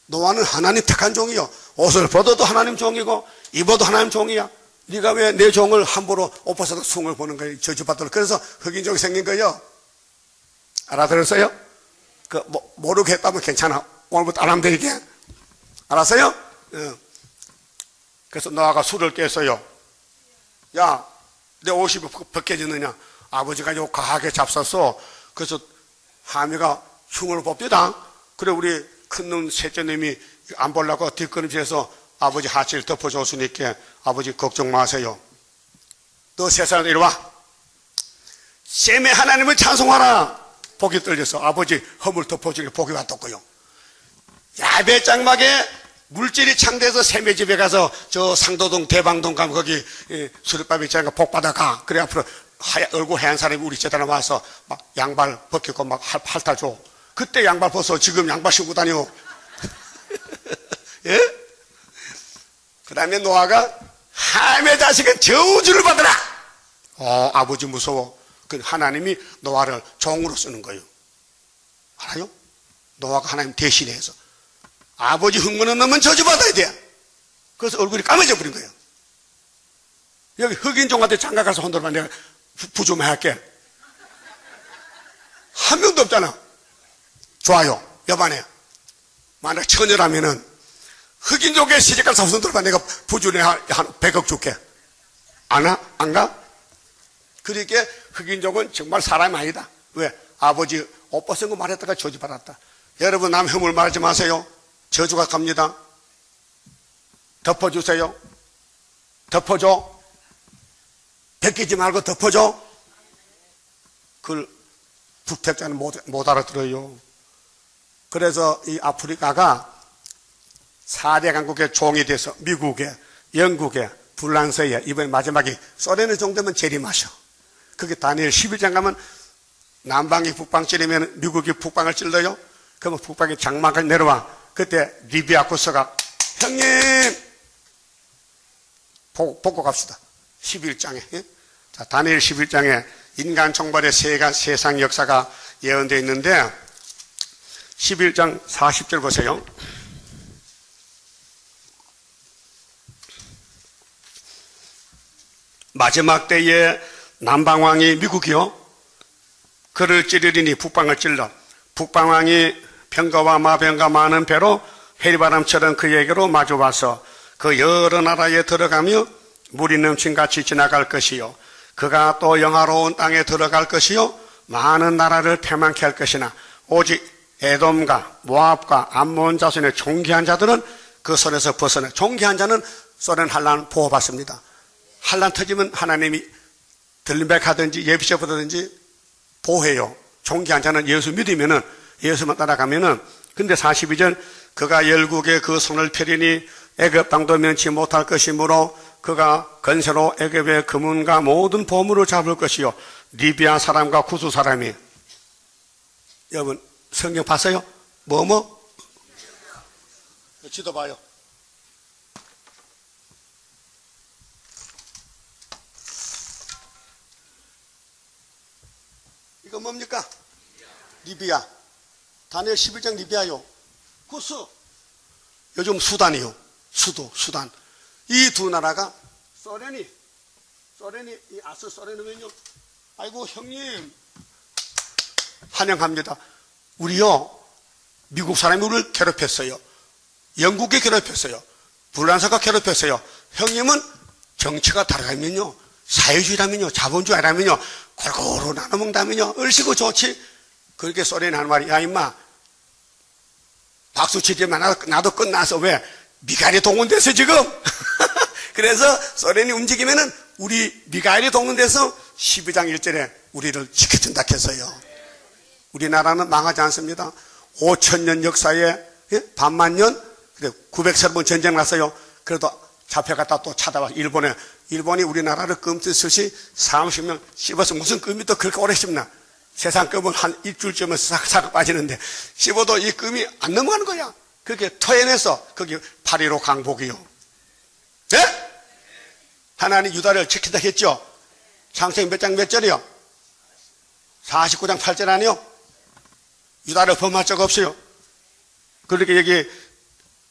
노아는 하나님 택한 종이요. 옷을 벗어도 하나님 종이고 입어도 하나님 종이야. 네가 왜 내 종을 함부로 옷 벗어도 승을 보는 거야. 저주받도록. 그래서 흑인종이 생긴 거예요. 알아들었어요? 그 모르겠다면 괜찮아. 오늘부터 안 하면 되게. 알았어요? 그래서 노아가 술을 깼어요. 야, 내 옷이 벗겨졌느냐? 아버지가 요 과하게 잡쌌어. 그래서 하미가 흉을 뽑디다. 그래 우리 큰놈 셋째님이 안 보려고 뒷걸음질해서 아버지 하체를 덮어줬으니까 아버지 걱정 마세요. 너 세상에 이리 와. 셈의 하나님을 찬송하라. 복이 떨려서 아버지 허물 덮어주니까 복이 왔었고요. 야배 장막에 물질이 창대해서 셈의 집에 가서 저 상도동 대방동 가면 거기 수렵밥 있잖아. 복 받아가. 그래 앞으로 얼굴 하얀 사람이 우리 재단에 와서 막 양발 벗기고 막 핥아 줘. 그때 양발 벗어. 지금 양발 신고 다녀. 예? 그 다음에 노아가 함의 자식은 저주를 받으라. 아버지 무서워. 그 하나님이 노아를 종으로 쓰는 거예요. 알아요? 노아가 하나님 대신해서 아버지 흠모는 놈은 저주받아야 돼. 그래서 얼굴이 까매져 버린 거예요. 여기 흑인종한테 장가 가서 혼들면 내가 부좀 할게. 한 명도 없잖아. 좋아요. 여반에 만약 처녀라면은 흑인족에 시집가서 손들면 내가 부준에 한 100억 줄게. 안 와? 안 가? 그러니까 흑인족은 정말 사람이 아니다. 왜? 아버지 옷 벗은 거 말했다가 저주받았다. 여러분 남 혐을 말하지 마세요. 저주가 갑니다. 덮어주세요. 덮어줘. 벗기지 말고 덮어줘. 그걸 북택자는 못 알아들어요. 그래서 이 아프리카가 4대 강국의 종이 돼서 미국에, 영국에, 불란서에, 이번에 마지막에 소련의 정도면 재림하셔. 그게 다니엘 11장 가면 남방이 북방 찌르면 미국이 북방을 찔러요. 그러면 북방이 장막을 내려와. 그때 리비아 구서가 형님 보고 갑시다. 11장에. 예? 자, 다니엘 11장에 인간 총벌의 세상 역사가 예언되어 있는데 11장 40절 보세요. 마지막 때에 남방왕이 미국이요 그를 찌르리니 북방을 찔러 북방왕이 병거와 마병과 많은 배로 해리바람처럼 그에게로 마주와서 그 여러 나라에 들어가며 물이 넘친같이 지나갈 것이요 그가 또 영화로운 땅에 들어갈 것이요 많은 나라를 패망케 할 것이나 오직 에돔과 모압과 암몬 자손의 존귀한 자들은 그 손에서 벗어나 존귀한 자는 소련 환란 보호받습니다. 환란 터지면 하나님이 들림백하든지 예비셔보든지 보호해요. 존귀한 자는 예수 믿으면은 예수만 따라가면은 근데 42절 그가 열국에 그 손을 펴리니 애굽 땅도 면치 못할 것이므로 그가 건세로 애굽의 금은과 모든 보물을 잡을 것이요 리비아 사람과 구스 사람이 여러분 성경 봤어요? 뭐뭐? 지도 봐요. 이거 뭡니까? 리비아. 다니엘 11장 리비아요. 구스. 요즘 수단이요. 수단. 이 두 나라가 소련이 이 아스 소련이면요. 아이고 형님 환영합니다. 우리요 미국 사람이 우리를 괴롭혔어요. 영국이 괴롭혔어요. 불란서가 괴롭혔어요. 형님은 정치가 다르다면요 사회주의라면요 자본주의라면요 골고루 나눠 먹다면요 얼씨구 좋지. 그렇게 소련이 하는 말이 야 임마 박수 치지만 나도 끝나서 왜 미가일이 동원돼서 지금 그래서 소련이 움직이면은 우리 미가일이 동원돼서 12장 1절에 우리를 지켜준다 했어요. 우리나라는 망하지 않습니다. 5,000년 역사에 반만년 900번 전쟁 났어요. 그래도 잡혀갔다 또 찾아와 일본이 우리나라를 끔찍이 30명 씹어서 무슨 끔이 또 그렇게 오래 씹나. 세상 끔은 한 일주일쯤은 싹 빠지는데 씹어도 이 끔이 안 넘어가는 거야. 그렇게 터해내서 거기 8.15 강복이요. 네? 하나님 유다를 지킨다 했죠. 창세기 몇 장 몇 절이요? 49장 8절 아니요? 유다를 범할 적 없어요. 그렇게 여기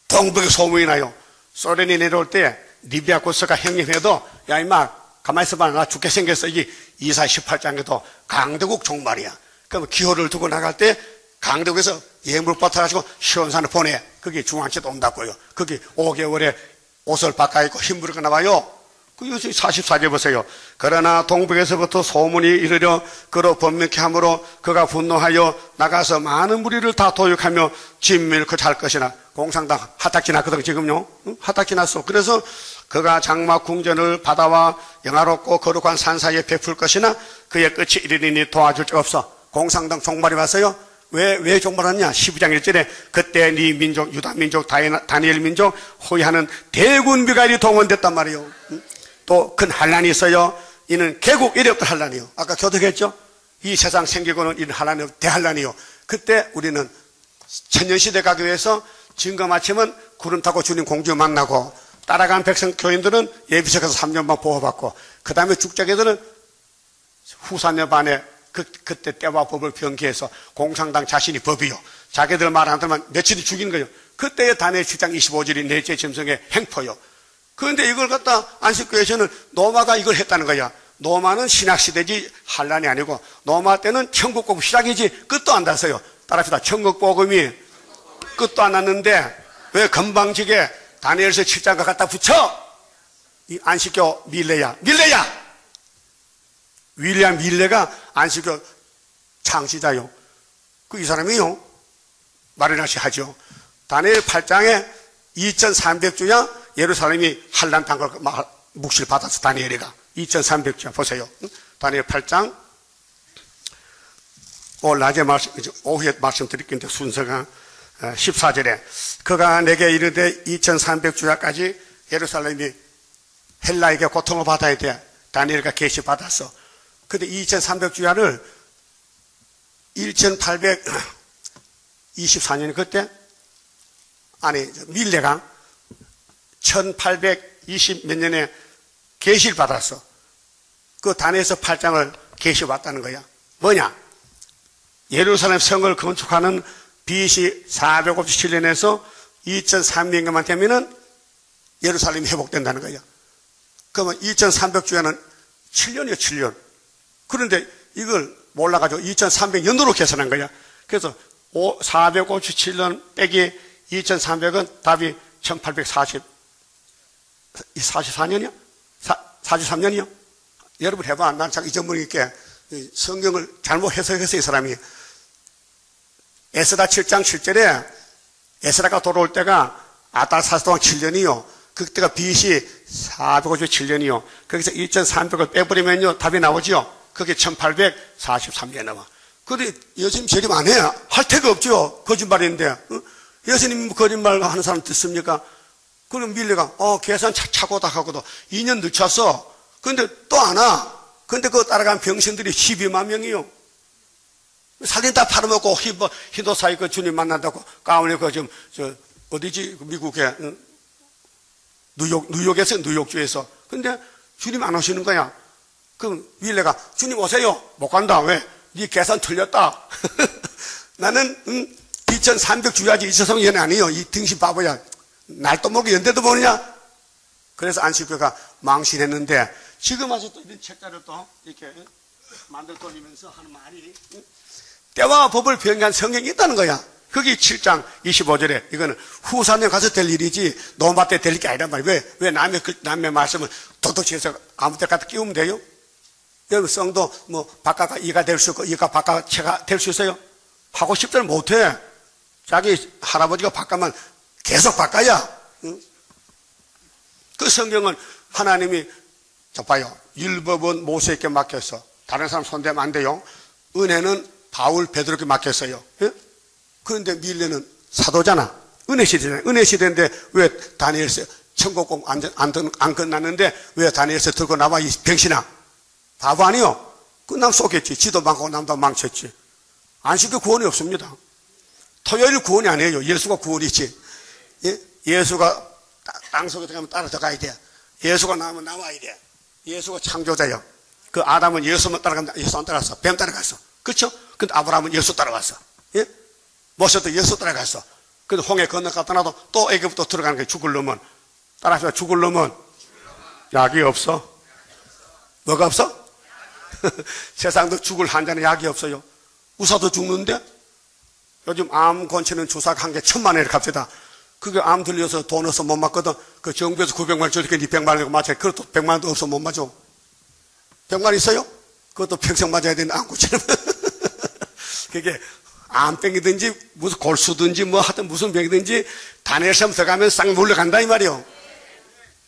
동북에 소문이 나요. 소련이 내려올 때 리비아 구스가 형님해도 야 임마 가만히 있어봐 나 죽게 생겼어. 이게 이사 18장에도 강대국 종말이야. 그럼 기호를 두고 나갈 때 강대국에서 예물 받아가지고 시온산을 보내. 거기 중앙치도 온다고요. 거기 5개월에 옷을 바꿔 입고 힘부르고 나와요. 그 44절 보세요. 그러나 동북에서부터 소문이 이르려 그로 번명케 하므로 그가 분노하여 나가서 많은 무리를 다 도육하며 진밀코 잘 것이나 공상당 하탁지 났거든 지금요. 하탁지 났어. 그래서 그가 장막 궁전을 바다와 영화롭고 거룩한 산 사이에 베풀 것이나 그의 끝이 이르리니 도와줄 적 없어. 공상당 종말이 왔어요. 왜 종말했냐? 12장 1절에 그때 네 민족 유다 민족 다니엘 민족 호위하는 대군 미가일이 동원됐단 말이에요. 또 큰 환란이 있어요. 이는 개국 이력도 환란이요. 아까 교독했죠? 이 세상 생기고는 이는 환란이 대환란이요. 그때 우리는 천년시대 가기 위해서 증거 마치면 구름 타고 주님 공주 만나고 따라간 백성 교인들은 예비석에서 3년만 보호받고 그 다음에 죽자기들은 후사녀 반에 그때 때와 법을 변기해서 공상당 자신이 법이요. 자기들 말 안 들으면 며칠이 죽이는 거예요. 그때의 다니엘 10장 25절이 넷째 짐승의 행포요. 그런데 이걸 갖다 안식교에서는 노마가 이걸 했다는 거야. 노마는 신학시대지 환란이 아니고 노마 때는 천국복음 시작이지 끝도 안 났어요. 따라합시다. 천국복음이 끝도 안 났는데 왜 건방지게 다니엘서 7장과 갖다 붙여? 이 안식교 밀레야. 윌리엄 밀레가 안식교 창시자요. 이 사람이요. 마리나시 하죠. 다니엘 8장에 2300주야 예루살렘이 환란 당걸 묵시를 받아서 다니엘이가 2300주야 보세요. 다니엘 8장 오늘 낮에 오후에 말씀드릴 건데 순서가 14절에 그가 내게 이르되 2300주야까지 예루살렘이 헬라에게 고통을 받아야 돼. 다니엘과 계시 받았어. 근데 2300주야를 1824년 그때 아니 밀레가 1820 몇 년에 계시를 받았어. 그 다니엘서 8장을 계시 받다는 거야. 뭐냐? 예루살렘 성을 건축하는 BC 457년에서 2300년만 되면은 예루살렘이 회복된다는 거예요. 그러면 2300주에는 7년이요, 7년. 그런데 이걸 몰라가지고 2300년으로 계산한 거야. 그래서 457년 빼기 2300은 답이 1844년이요? 43년이요? 여러분 해봐. 난 자꾸 잊어버리니까 성경을 잘못 해석했어, 이 사람이. 에스라 7장 7절에 에스라가 돌아올 때가 아달사스 동안 7년이요. 그때가 BC 457년이요. 거기서 2300을 빼버리면요. 답이 나오죠. 그게 1843년에 나와. 근데 예수님 재림 안 해요. 할 데가 없죠. 거짓말인데. 예수님 거짓말 하는 사람 듣습니까? 그럼 밀레가, 계산 차고다 하고도 2년 늦췄어. 근데 또 안 와. 근데 그거 따라간 병신들이 12만 명이요. 살린 다 팔아먹고, 히도사이 그 주님 만난다고, 가운데 어디지? 미국에, 뉴욕에서, 뉴욕주에서. 근데 주님 안 오시는 거야. 그럼 밀레가, 주님 오세요. 못 간다. 왜? 네 계산 틀렸다. 나는, 2300 주야지 이세성 연애 아니에요. 이 등신 바보야. 날도 모르게 연대도 모르냐? 그래서 안식교가 망신했는데, 지금 와서 또 이런 책자를 또 이렇게 만들 돌리면서 하는 말이, 때와 법을 변경한 성경이 있다는 거야. 거기 7장 25절에 이거는 후사님 가서 될 일이지 노마 때 될 게 아니란 말이야. 왜 남의 말씀을 도둑질해서 아무 때 갖다 끼우면 돼요? 여러분 성도 뭐 바깥가 이가 될 수 있고 이가 바깥체가 될 수 있어요? 하고 싶지는 못해. 자기 할아버지가 바깥만 계속 바꿔야. 응? 그 성경은 하나님이 자 봐요. 율법은 모세에게 맡겼어. 다른 사람 손대면 안 돼요. 은혜는 바울 베드로에게 맡겼어요. 예? 그런데 밀레는 사도잖아. 은혜 시대잖아. 은혜 시대인데 왜 다니엘서 천국공 안 끝났는데 왜 다니엘서 들고 나와 이 병신아? 바보 아니요? 끝나면 쏘겠지. 지도 망하고 남도 망쳤지. 안식교 구원이 없습니다. 토요일 구원이 아니에요. 예수가 구원이지. 예? 예수가 땅속에 들어가면 따라 들어가야 돼. 예수가 나오면 나와야 돼. 예수가 창조자예요. 그 아담은 예수만 따라간다. 예수 안 따라갔어. 뱀 따라갔어. 그렇죠? 근데 아브라함은 예수 따라갔어. 예? 모세도 예수 따라갔어. 근데 홍해 건너갔다 나도 또 애굽도 들어가는 거야. 죽을 놈은. 따라서 죽을 놈은 약이 없어. 뭐가 없어? 세상도 죽을 환자는 약이 없어요. 의사도 죽는데 요즘 암 건치는 주사가 한 개 1000만 원에 갑시다. 그게 암 들려서 돈 없어 못 맞거든. 그 정부에서 900만 원 줄게 니 100만 원이고 맞아. 그것도 100만 원도 없어 못 맞아. 100만 있어요? 그것도 평생 맞아야 되는데 안 고치는. 그게 암병이든지 무슨 골수든지 뭐 하여튼 무슨 병이든지 다니엘서 들어가면 싹 물러간다 이 말이요.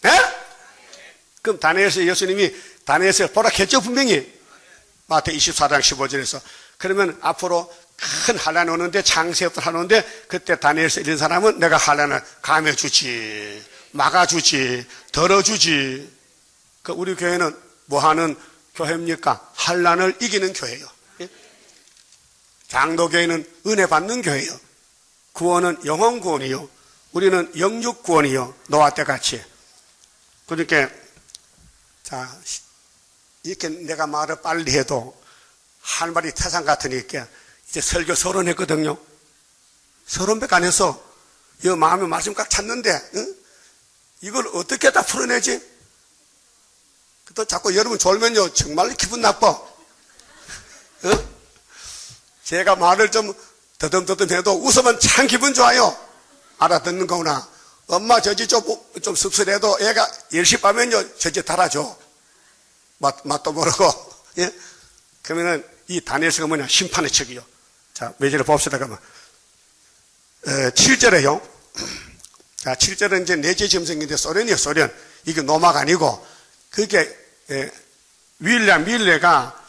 예? 그럼 다니엘서 예수님이 다니엘서 보라했죠 분명히. 마태 24장 15절에서. 그러면 앞으로 큰 환란이 오는데 장세부터 하는데 그때 다니엘서 이런 사람은 내가 환란을 감해주지, 막아주지, 덜어주지. 그 우리 교회는 뭐하는 교회입니까? 환란을 이기는 교회예요. 예? 장로교회는 은혜 받는 교회예요. 구원은 영혼 구원이요. 우리는 영육 구원이요. 노아 때 같이. 그러니까 자 이렇게 내가 말을 빨리 해도 할 말이 태산 같으니까 이제 설교 30 했거든요. 30밖에 안 했어. 이 마음에 말씀 꽉 찼는데 응? 이걸 어떻게 다 풀어내지? 또 자꾸 여러분 졸면요 정말 기분 나빠. 응? 제가 말을 좀 더듬더듬 해도 웃으면 참 기분 좋아요. 알아듣는 거구나. 엄마 저지 좀 씁쓸해도 애가 10시 밤면요 저지 달아줘. 맛도 모르고. 예? 그러면은 이 다니엘서가 뭐냐 심판의 책이요. 자, 몇 절을 봅시다. 그러면 7절에요. 자, 7절은 이제 내재 짐승인데 소련이에요. 소련. 이게 노마가 아니고 그게 밀레가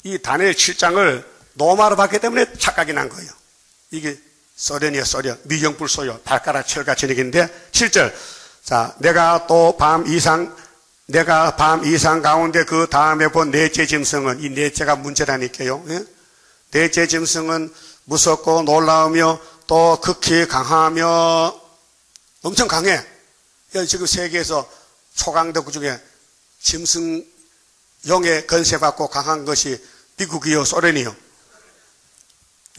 이 다니엘 7장을 노마로 봤기 때문에 착각이 난 거예요. 이게 소련이에요. 소련. 미경불소요. 발가락 철과 진액인데 7절. 자, 내가 밤 이상 가운데 그 다음에 본 넷째 짐승은 이 넷째가 문제라니까요. 예? 넷째 짐승은 무섭고 놀라우며 또 극히 강하며 엄청 강해. 지금 세계에서 초강대국 중에 짐승 용에 건세받고 강한 것이 미국이요 소련이요.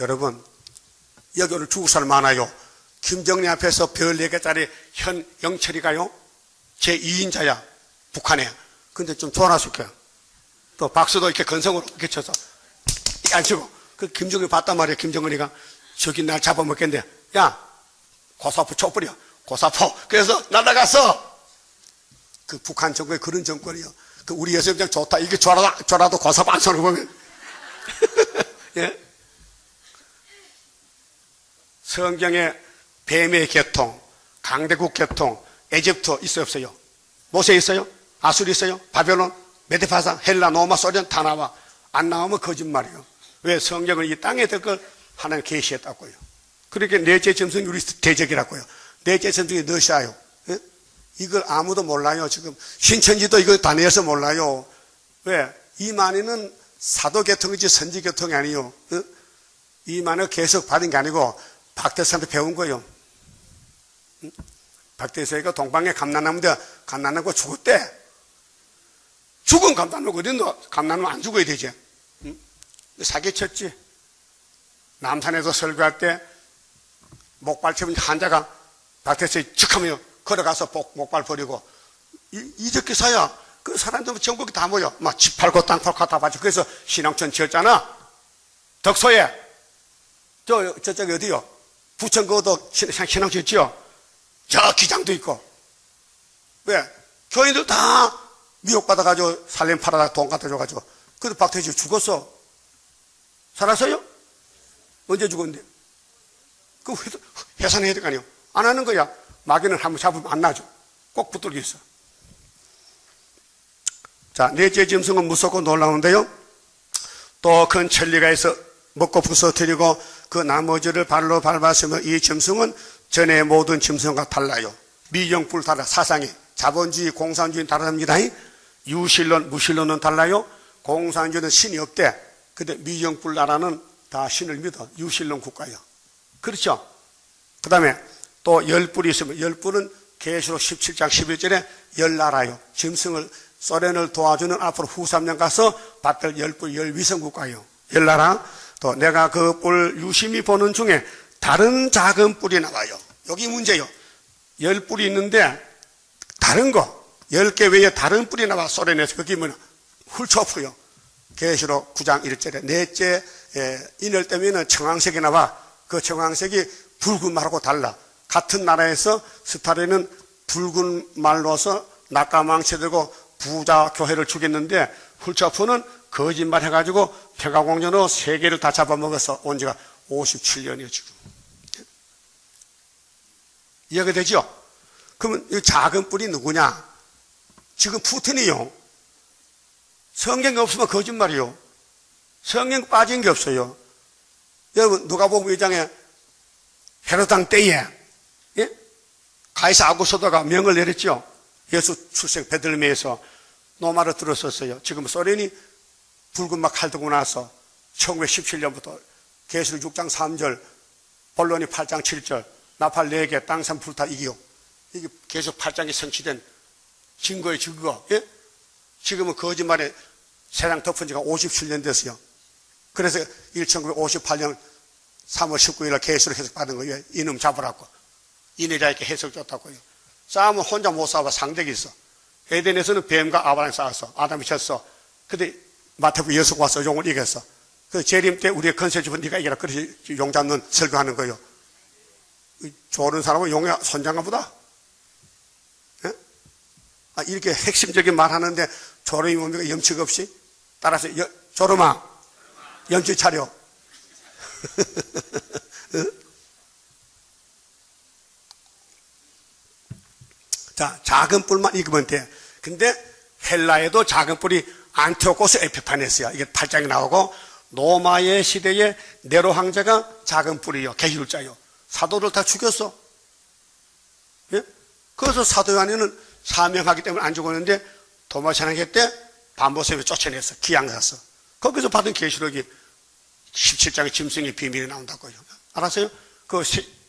여러분 여기 오늘 중국 사람 많아요. 김정리 앞에서 별 4개짜리 현영철이가요 제2인자야 북한에. 근데 좀 좋아놨을 거야. 또 박수도 이렇게 건성으로 이렇게 쳐서 안 치고. 그 김정은이 봤단 말이야. 김정은이가 저기 날 잡아먹겠는데, 야 고사포 쳐버려. 고사포. 그래서 날아갔어. 그 북한 정권이 그런 정권이요. 그 우리 여성장 좋다. 이게 줘라도 고사포 안 쏘는 거 보면. 예? 성경에 뱀의 계통, 강대국 계통, 에집트 있어요 없어요? 모세 있어요? 아수리 있어요? 바벨론, 메데파상, 헬라, 로마, 소련 다 나와. 안 나오면 거짓말이에요. 왜? 성경은 이 땅에 될 걸 하나님 계시했다고요. 그렇게 넷째 짐승이 우리 대적이라고요. 넷째 짐승이 러시아요. 예? 이걸 아무도 몰라요. 지금 신천지도 이거 다 내서 몰라요. 왜? 이만희는 사도계통이지 선지계통이 아니요. 예? 이만희 계속 받은 게 아니고 박대서한테 배운 거예요. 박대서가 동방에 감난나무인데 감난나무가 죽었대. 죽은 감난나무가 어딨노? 감난나무 안 죽어야 되지. 사기쳤지. 남산에서 설교할 때 목발 쳐본 환자가 박대서에 척하며 걸어가서 목발 버리고 이적 기사야. 그 사람들 전국에 다 모여 막 집 팔고 땅 팔고 다 바쳐. 그래서 신앙촌 지었잖아. 덕소에 저쪽에 어디요? 부천 그것도 신앙촌 지었지요. 저 기장도 있고. 왜? 교인들 다 미혹받아가지고 살림 팔아다 돈 갖다 줘가지고. 그래도 박대서 죽었어. 살았어요? 언제 죽었는데? 그 해산해야 될 거 아니에요? 안 하는 거야. 마귀는 한번 잡으면 안 나죠. 꼭 붙들고 있어. 자, 넷째 짐승은 무섭고 놀라운데요. 또 큰 천리가 있어 먹고 부서뜨리고 그 나머지를 발로 밟았으며 이 짐승은 전에 모든 짐승과 달라요. 미정불 달라. 사상이 자본주의, 공산주의는 다릅니다. 유신론, 무신론은 달라요. 공산주의는 신이 없대. 근데 미정불 나라는 다 신을 믿어. 유신론 국가예요. 그렇죠? 그 다음에 또 열불이 있으면 열불은 계시록 17장 11절에 열나라요. 짐승을 소련을 도와주는 앞으로 후 3년 가서 받들 열불 열위성 국가예요. 열나라. 또 내가 그 뿔 유심히 보는 중에 다른 작은 뿔이 나와요. 여기 문제요. 열 뿔이 있는데 다른 거 10개 외에 다른 뿔이 나와. 소련에서 그게 뭐냐 훌초프요. 계시록 9장 1절에 넷째 인을 떼면은 청황색이 나와. 그 청황색이 붉은 말하고 달라. 같은 나라에서 스타린은 붉은 말로서 낙가망치 들고 부자 교회를 죽였는데 훌초프는 거짓말 해가지고 평화공전으로 세계를 다 잡아먹어서 온 지가 57년이에요 지금. 이해가 되죠? 그러면 이 작은 뿔이 누구냐? 지금 푸틴이요. 성경이 없으면 거짓말이요. 성경 빠진 게 없어요. 여러분 누가복음 2장에 헤롯 때에 가이사 아구스토가 명을 내렸죠. 예수 출생 베들레헴에서 노마를 들었었어요. 지금 소련이 붉은 막 칼 들고 나서 1917년부터 계시록 6장 3절, 본론이 8장 7절, 나팔 4개, 땅산 불타 이기요. 이게 계속 8장이 성취된 증거의 증거. 예? 지금은 거짓말에 세상 덮은 지가 57년 됐어요. 그래서 1958년 3월 19일 날 계시록 해석 받은 거예요. 이놈 잡으라고. 이네자에게 해석 줬다고요. 싸움은 혼자 못 싸워. 상대가 있어. 에덴에서는 뱀과 아바랑 싸웠어. 아담이 졌어. 근데 마태복음 예수가 와서 용을 이겼어. 그 재림 때 우리의 건설 집은 네가 이겨라. 그래서 용 잡는 설교하는 거예요. 조는 사람은 용의 손장가 보다. 예? 이렇게 핵심적인 말 하는데 조름이 뭡니까? 염치가 없이. 따라서 조름아 염치 차려. 자, 작은 뿔만 익으면 돼. 근데 헬라에도 작은 뿔이 안티오코스 에피파네스야. 이게 8장에 나오고 로마의 시대에 네로 황제가 작은 뿔이요. 계시록자요. 사도를 다 죽였어. 예? 그래서 사도 요한이는 사명하기 때문에 안 죽었는데 도마찬하게 때 반보세에 쫓아냈어. 기양했어. 거기서 받은 계시록이 17장의 짐승의 비밀이 나온다고요. 알았어요? 그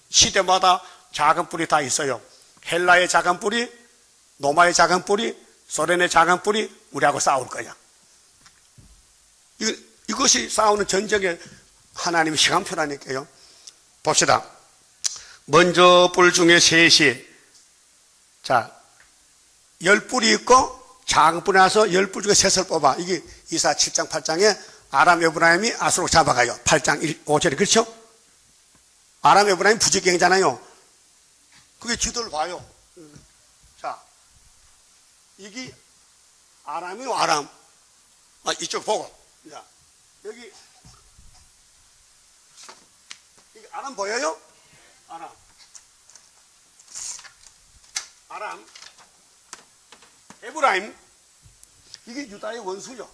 시대마다 작은 뿔이 다 있어요. 헬라의 작은 뿔이, 로마의 작은 뿔이, 소련의 작은 뿔이 우리하고 싸울 거야. 이것이 싸우는 전쟁의 하나님의 시간표라니까요. 봅시다. 먼저 뿔 중에 셋이, 자, 10뿔이 있고 작은 뿔이 나서 10뿔 중에 셋을 뽑아. 이게 이사 7장 8장에 아람 에브라임이 아수르 잡아가요. 8장 5절에 그렇죠? 아람 에브라임 부지경이잖아요. 그게 지도를 봐요. 자, 이게 아람이요, 아람. 이쪽 보고. 자, 여기 아람 보여요? 아람. 에브라임. 이게 유다의 원수요.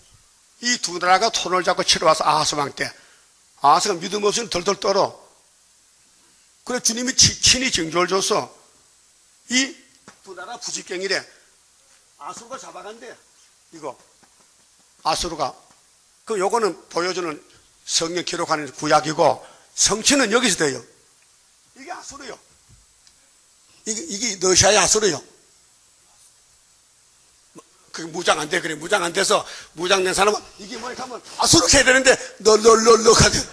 이 두 나라가 손을 잡고 치러와서 아하스 왕 때. 아하스가 믿음 없으면 덜덜 떨어. 그래 주님이 친히 징조를 줘서 이 두 나라 부지경이래. 아수르가 잡아간대. 이거. 아수르가. 그 요거는 보여주는 성경 기록하는 구약이고 성취는 여기서 돼요. 이게 아수르요. 이게 러시아의 아수르요. 그게 무장 안 돼. 그래. 무장 안 돼서 무장된 사람은 이게 뭐냐 하면 아수르 해야 되는데 널 가지고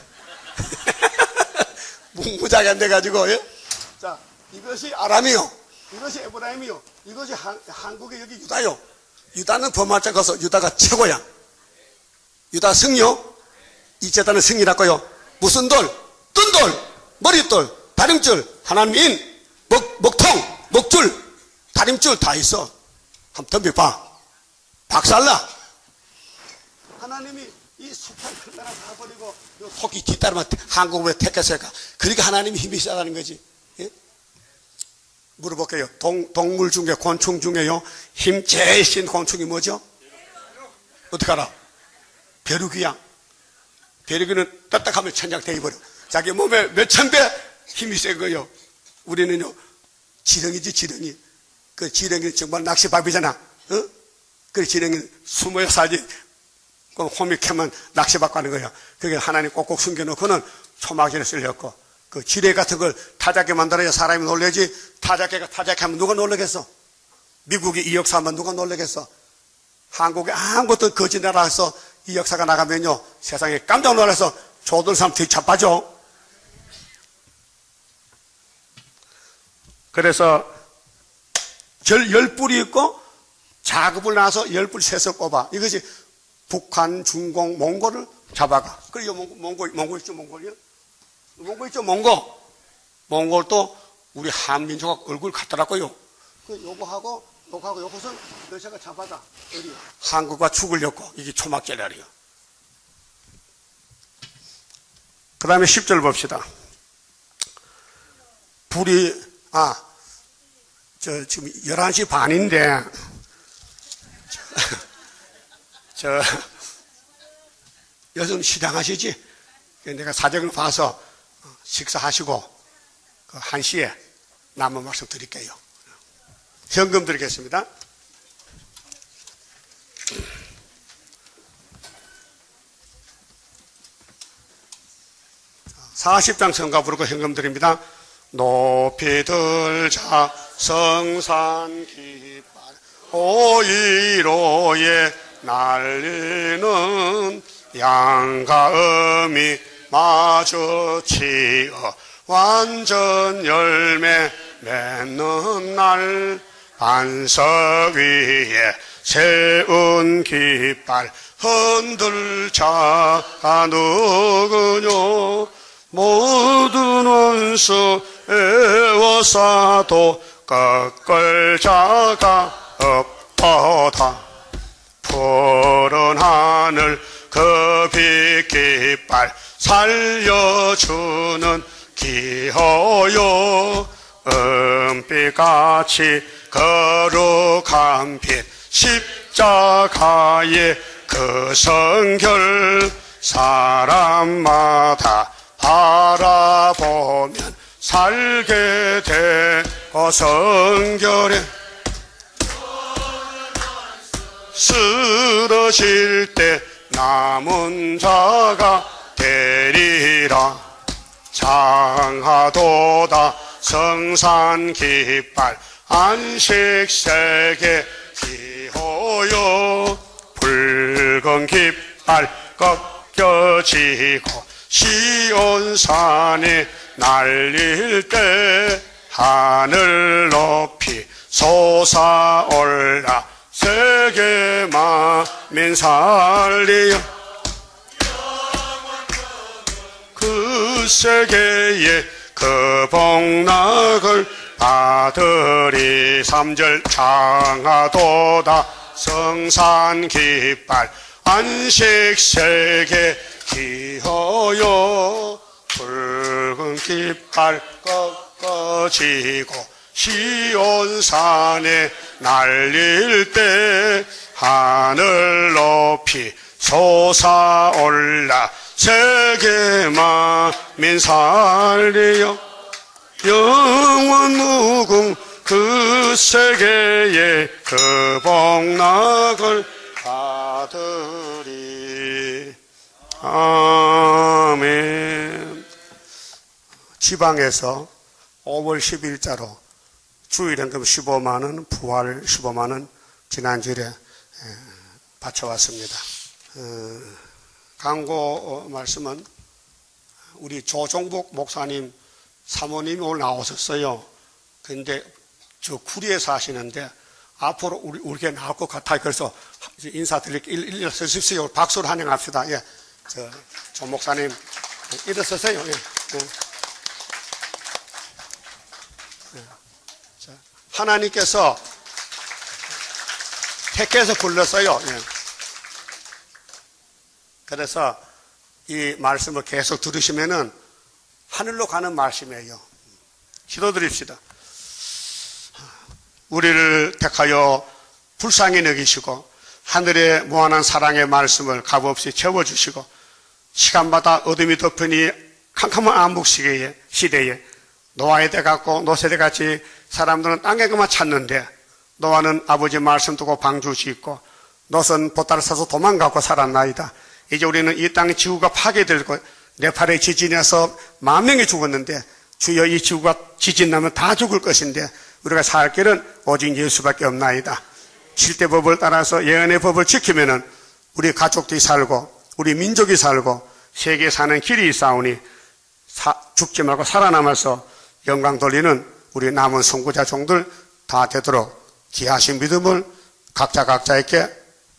무장이 안 돼가지고. 예? 자, 이것이 아람이요. 이것이 에브라임이요. 이것이 한국의 여기 유다요. 유다는 범할자 가서 유다가 최고야. 유다 승요. 이 재단은 승이라고요. 무슨 돌? 뜬 돌, 머릿돌, 다림줄, 하나님 먹통, 먹줄, 다림줄 다 있어. 한번 덤벼봐. 박살나. 하나님이 이 숱한 큰 나라 다 버리고 토끼 뒤따르면 한국을 택했을까? 그러니까 하나님이 힘이 있다는 거지. 예? 물어볼게요. 동물 중에, 곤충 중에요, 힘 제일 센 곤충이 뭐죠? 어떻게 알아? 벼룩이야. 벼룩이는 떳떳하면 천장 대입버려. 자기 몸에 몇천 배 힘이 센 거예요. 우리는요, 지렁이지, 지렁이. 그 지렁이는 정말 낚시밥이잖아. 어? 그 지렁이는 숨어야 살지. 그 홈이 캐면 낚시밥 가는 거야. 그게 하나님 꼭꼭 숨겨놓고는 초막전에 쓸렸고, 그 지뢰 같은 걸 타작게 만들어야 사람이 놀래지. 타작개가 타작하면 누가 놀라겠어? 미국이 이 역사하면 누가 놀라겠어? 한국에 아무것도 거짓 나라에서 이 역사가 나가면요, 세상에 깜짝 놀라서 조던 사람 되게 자빠져. 그래서 10뿔이 있고 작업을 나서 10뿔 세서 꼽아. 이것이 북한, 중공, 몽골을 잡아가. 그리고 몽골 있죠, 몽골이요? 몽골 있죠, 몽골도 우리 한민족 얼굴 같더라고요. 요거하고 요것은 러시아가 잡아가. 어디? 한국과 죽으려고. 이게 초막절이에요. 그 다음에 10절 봅시다. 불이, 지금 11시 반인데, 여러분 시장하시지? 내가 사정을 봐서 식사하시고, 1시에 남은 말씀 드릴게요. 현금 드리겠습니다. 40장 성가 부르고 현금 드립니다. 높이 들자 성산 깃발 오이로에 날리는 양과 음이 마주치어 완전 열매 맺는 날 반석 위에 세운 깃발 흔들 자가 누구뇨 모든 원수 애워싸도 꺾을 자가 없도다 푸른 하늘 그 빛 깃발 살려주는 기호요 은빛같이 거룩한 빛 십자가의 그 성결 사람마다 바라보면 살게 되고 성결에 쓰러질 때 남은 자가 되리라 장하도다 성산 깃발 안식세계 기호요 붉은 깃발 꺾여지고 시온산에 날릴 때 하늘 높이 솟아올라 세계 만민 살리여 그 세계에 그 복락을 받으리. 3절 장하도다 성산 깃발 안식세계 기어요 붉은 깃발 꺾어지고 시온산에 날릴 때 하늘 높이 솟아올라 세계 만민 살리여 영원 무궁 그 세계에 그 복락을 받으리. 아멘. 지방에서 5월 10일자로 주일연금 15만원, 부활 15만원 지난주에 바쳐왔습니다. 광고 말씀은 우리 조종복 목사님 사모님이 오늘 나오셨어요. 근데 저 구리에 사시는데 앞으로 우리에게 나올 것 같아요. 그래서 인사드릴게요. 일어서십시오. 박수로 환영합시다. 예. 조 목사님 일어서세요. 예. 예. 자, 하나님께서 택해서 불렀어요. 예. 그래서 이 말씀을 계속 들으시면은 하늘로 가는 말씀이에요. 기도드립시다. 우리를 택하여 불쌍히 여기시고 하늘의 무한한 사랑의 말씀을 값없이 채워주시고 시간마다 어둠이 덮으니 캄캄한 암흑 시대에 노아의 때 같고 노세대같이 사람들은 땅에 그만 찾는데 노아는 아버지 말씀 두고 방주 짓고 롯은 보따를 사서 도망가고 살았나이다. 이제 우리는 이 땅의 지구가 파괴되고 네팔에 지진이 나서 10,000명이 죽었는데 주여 이 지구가 지진 나면 다 죽을 것인데 우리가 살 길은 오직 예수밖에 없나이다. 7대 법을 따라서 예언의 법을 지키면은 우리 가족들이 살고 우리 민족이 살고 세계에 사는 길이 있사오니 죽지 말고 살아남아서 영광 돌리는 우리 남은 선구자 종들 다 되도록 귀하신 믿음을 각자에게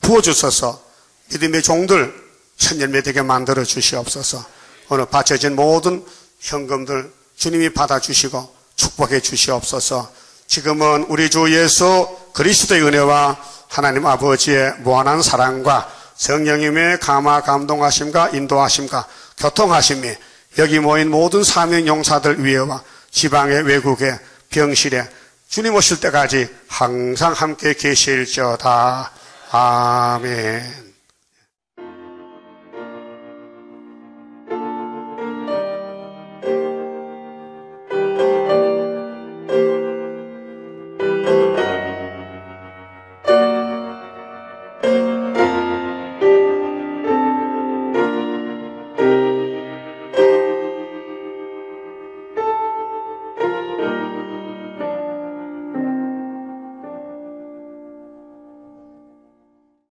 부어주셔서 믿음의 종들 천년매 되게 만들어 주시옵소서. 오늘 바쳐진 모든 현금들 주님이 받아주시고 축복해 주시옵소서. 지금은 우리 주 예수 그리스도의 은혜와 하나님 아버지의 무한한 사랑과 성령님의 감화 감동하심과 인도하심과 교통하심이 여기 모인 모든 사명 용사들 위에와 지방의 외국의 병실에 주님 오실 때까지 항상 함께 계실지어다. 아멘.